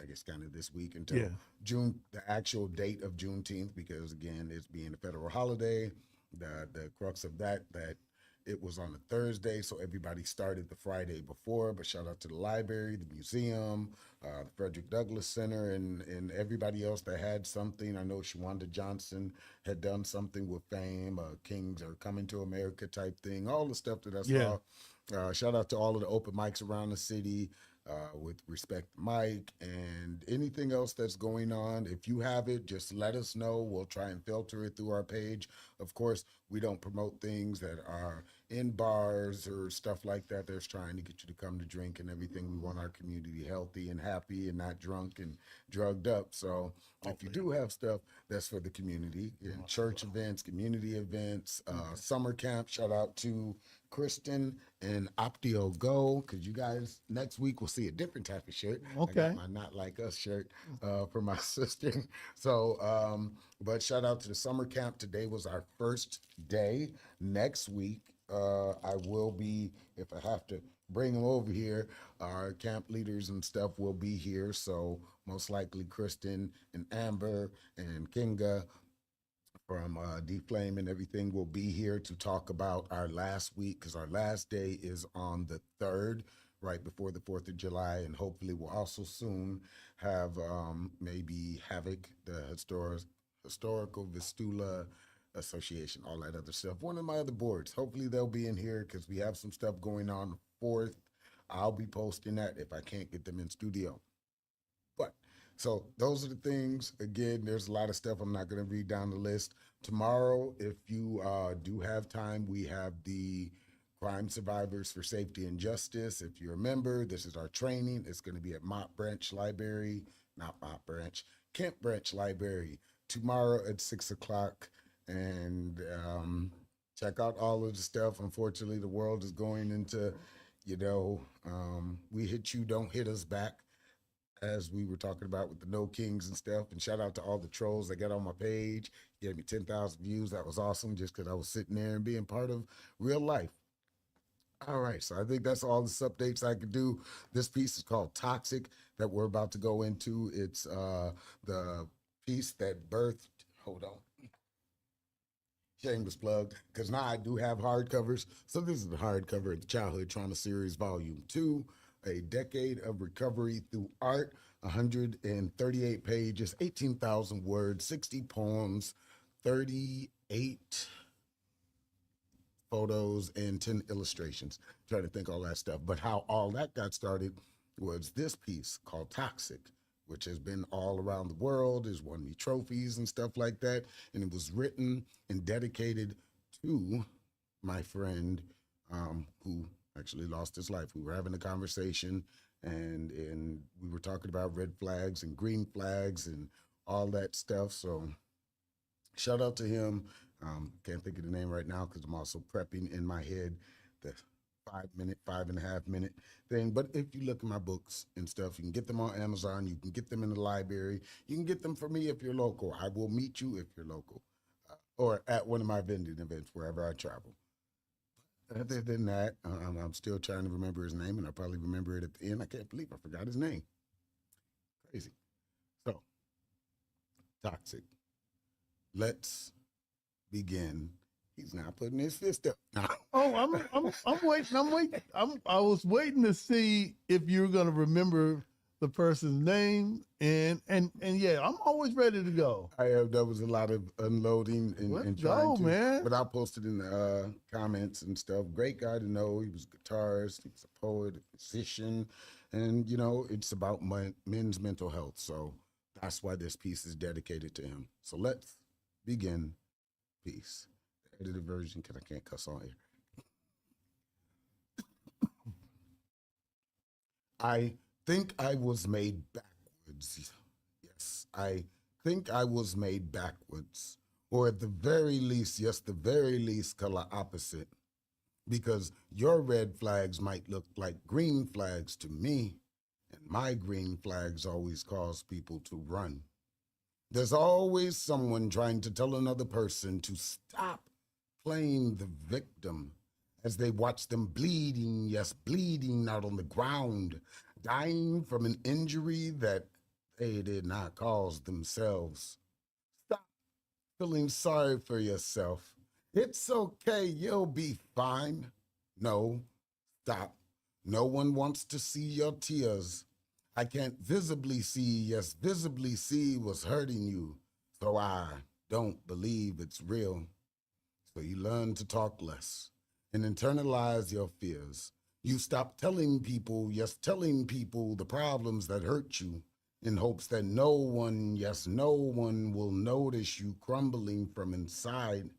I guess kind of this week until June, the actual date of Juneteenth, because again, it's being a federal holiday. The crux of that it was on a Thursday, so everybody started the Friday before. But shout out to the library, the museum, the Frederick Douglass Center, and everybody else that had something. I know Shawanda Johnson had done something with Fame, Kings Are Coming to America type thing, all the stuff that I saw. Shout out to all of the open mics around the city, with Respect Mike and anything else that's going on. If you have it, just let us know. We'll try and filter it through our page. Of course, we don't promote things that are in bars or stuff like that. That's trying to get you to come to drink and everything. We want our community healthy and happy and not drunk and drugged up. So if you do have stuff that's for the community, in church events, community events, summer camp, shout out to Kristen and Optio Go, because you guys next week will see a different type of shirt. Okay. I got my Not Like Us shirt for my sister. So, but shout out to the summer camp. Today was our first day. Next week, I will be, if I have to bring them over here, our camp leaders and stuff will be here. So most likely Kristen and Amber and Kinga from D-Flame and everything will be here to talk about our last week, because our last day is on the 3rd, right before the 4th of July. And hopefully we'll also soon have maybe Havoc, the Historical Vistula Association, all that other stuff. One of my other boards, hopefully they'll be in here because we have some stuff going on the 4th. I'll be posting that if I can't get them in studio. So those are the things. Again, there's a lot of stuff. I'm not going to read down the list. Tomorrow, if you do have time, we have the Crime Survivors for Safety and Justice. If you're a member, this is our training. It's going to be at Kent Branch Library tomorrow at 6 o'clock. And check out all of the stuff. Unfortunately, the world is going into, we hit you, don't hit us back, as we were talking about with the No Kings and stuff. And shout out to all the trolls that got on my page, gave me 10,000 views. That was awesome, just because I was sitting there and being part of real life. All right, so I think that's all the updates I could do. This piece is called Toxic that we're about to go into. It's the piece that birthed, hold on, shameless plug, because now I do have hardcovers. So this is the hardcover of the Childhood Trauma Series Volume 2, A Decade of Recovery Through Art, 138 pages, 18,000 words, 60 poems, 38 photos, and 10 illustrations. Trying to think all that stuff. But how all that got started was this piece called Toxic, which has been all around the world, has won me trophies and stuff like that. And it was written and dedicated to my friend who actually lost his life. We were having a conversation and we were talking about red flags and green flags and all that stuff. So shout out to him. Can't think of the name right now because I'm also prepping in my head the 5.5 minute thing. But if you look at my books and stuff, you can get them on Amazon. You can get them in the library. You can get them for me if you're local. I will meet you if you're local, or at one of my vending events wherever I travel. Other than that, I'm still trying to remember his name, and I'll probably remember it at the end. I can't believe I forgot his name. crazy. So, toxic. Let's begin. He's not putting his fist up. No. Oh, I'm waiting. I was waiting to see if you're gonna remember the person's name, and yeah, I'm always ready to go. There was a lot of unloading and trying to, man. but I posted in the comments and stuff. Great guy to know. He was a guitarist, he was a poet, a musician, and it's about men's mental health. So that's why this piece is dedicated to him. So let's begin. Peace. The edited version, because I can't cuss on here. I think I was made backwards. Yes, I think I was made backwards. Or at the very least, yes, the very least, color opposite. Because your red flags might look like green flags to me, and my green flags always cause people to run. There's always someone trying to tell another person to stop playing the victim as they watch them bleeding, yes, bleeding out on the ground, dying from an injury that they did not cause themselves. Stop feeling sorry for yourself. It's okay, you'll be fine. No, stop. No one wants to see your tears. I can't visibly see, yes, visibly see what's hurting you, so I don't believe it's real. So you learn to talk less and internalize your fears. You stop telling people, yes, telling people the problems that hurt you in hopes that no one, yes, no one will notice you crumbling from inside.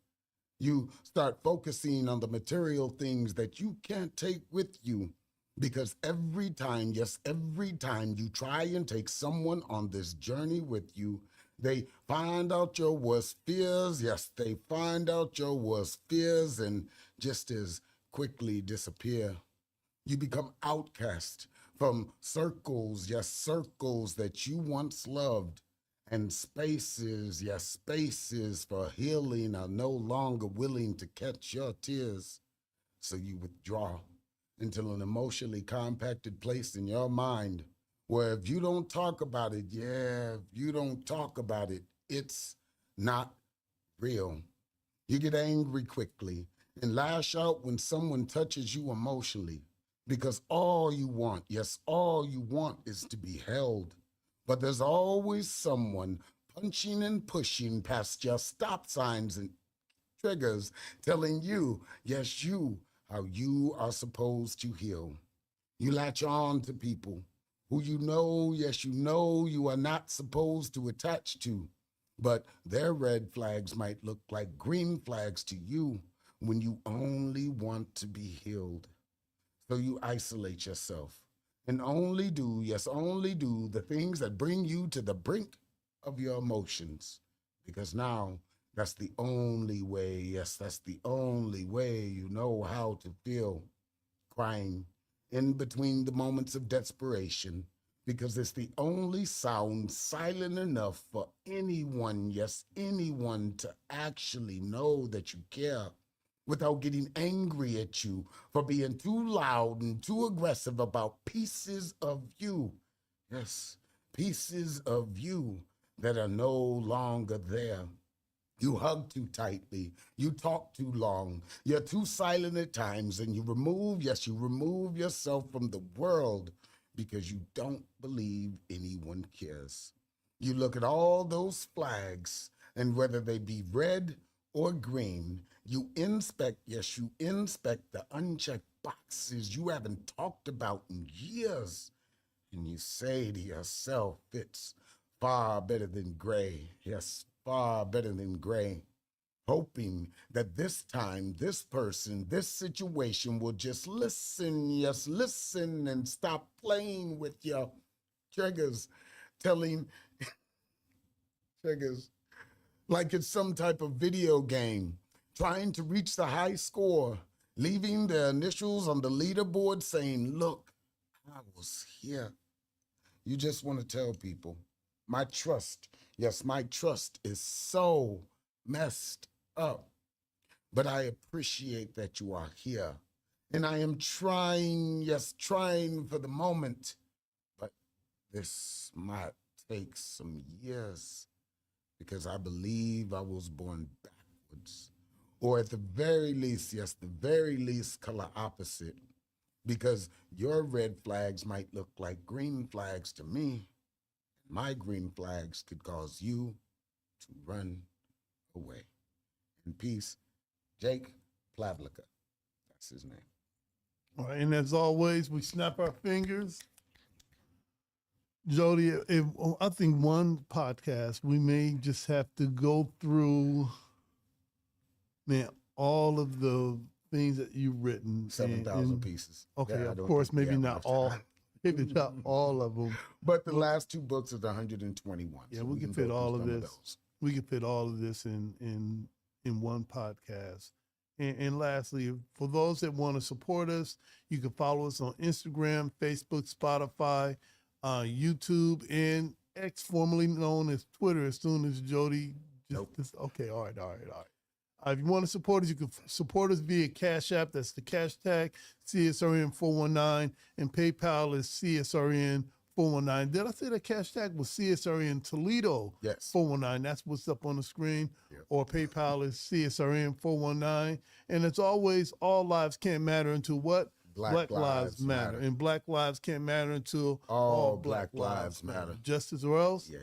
You start focusing on the material things that you can't take with you. Because every time, yes, every time you try and take someone on this journey with you, they find out your worst fears. Yes, they find out your worst fears and just as quickly disappear. You become outcast from circles, yes, circles that you once loved. And spaces, yes, spaces for healing are no longer willing to catch your tears. So you withdraw into an emotionally compacted place in your mind where if you don't talk about it, if you don't talk about it, it's not real. You get angry quickly and lash out when someone touches you emotionally because all you want, yes, all you want is to be held. But there's always someone punching and pushing past your stop signs and triggers, telling you, yes, you, how you are supposed to heal. You latch on to people who you know, yes, you know you are not supposed to attach to, but their red flags might look like green flags to you when you only want to be healed. So you isolate yourself and only do, yes, only do the things that bring you to the brink of your emotions, because now that's the only way, yes, that's the only way you know how to feel. Crying in between the moments of desperation, because it's the only sound silent enough for anyone, yes, anyone to actually know that you care without getting angry at you for being too loud and too aggressive about pieces of you. Yes, pieces of you that are no longer there. You hug too tightly, you talk too long, you're too silent at times, and you remove yourself from the world because you don't believe anyone cares. You look at all those flags, and whether they be red or green, you inspect the unchecked boxes you haven't talked about in years, and you say to yourself, it's far better than gray. Yes, far better than gray. Hoping that this time, this person, this situation will just listen, yes, listen, and stop playing with your triggers, telling triggers like it's some type of video game, trying to reach the high score, leaving their initials on the leaderboard saying, look, I was here. You just want to tell people, my trust, yes, my trust is so messed up. But I appreciate that you are here. And I am trying, yes, trying for the moment. But this might take some years because I believe I was born backwards. Or at the very least, yes, the very least color opposite, because your red flags might look like green flags to me. My green flags could cause you to run away. In peace, Jake Plavlica. That's his name. All right, and as always, we snap our fingers. Jody, I think one podcast we may just have to go through, man, all of the things that you've written. 7,000 pieces. Okay, Yeah, of course, maybe not all. Maybe not all of them. But the last 2 books are the 121. Yeah, so we can fit all of this. We can fit all of this in one podcast. And lastly, for those that want to support us, you can follow us on Instagram, Facebook, Spotify, YouTube, and X, formerly known as Twitter, as soon as Jody okay, all right. If you want to support us, you can support us via Cash App. That's the cash tag, CSRN419, and PayPal is CSRN419. Did I say the cash tag was CSRN Toledo? Yes. 419. That's what's up on the screen. Yep. Or PayPal is CSRN419. And as always, all lives can't matter until what? Black lives matter. And Black lives can't matter until all Black lives matter. Justice or else? Yeah.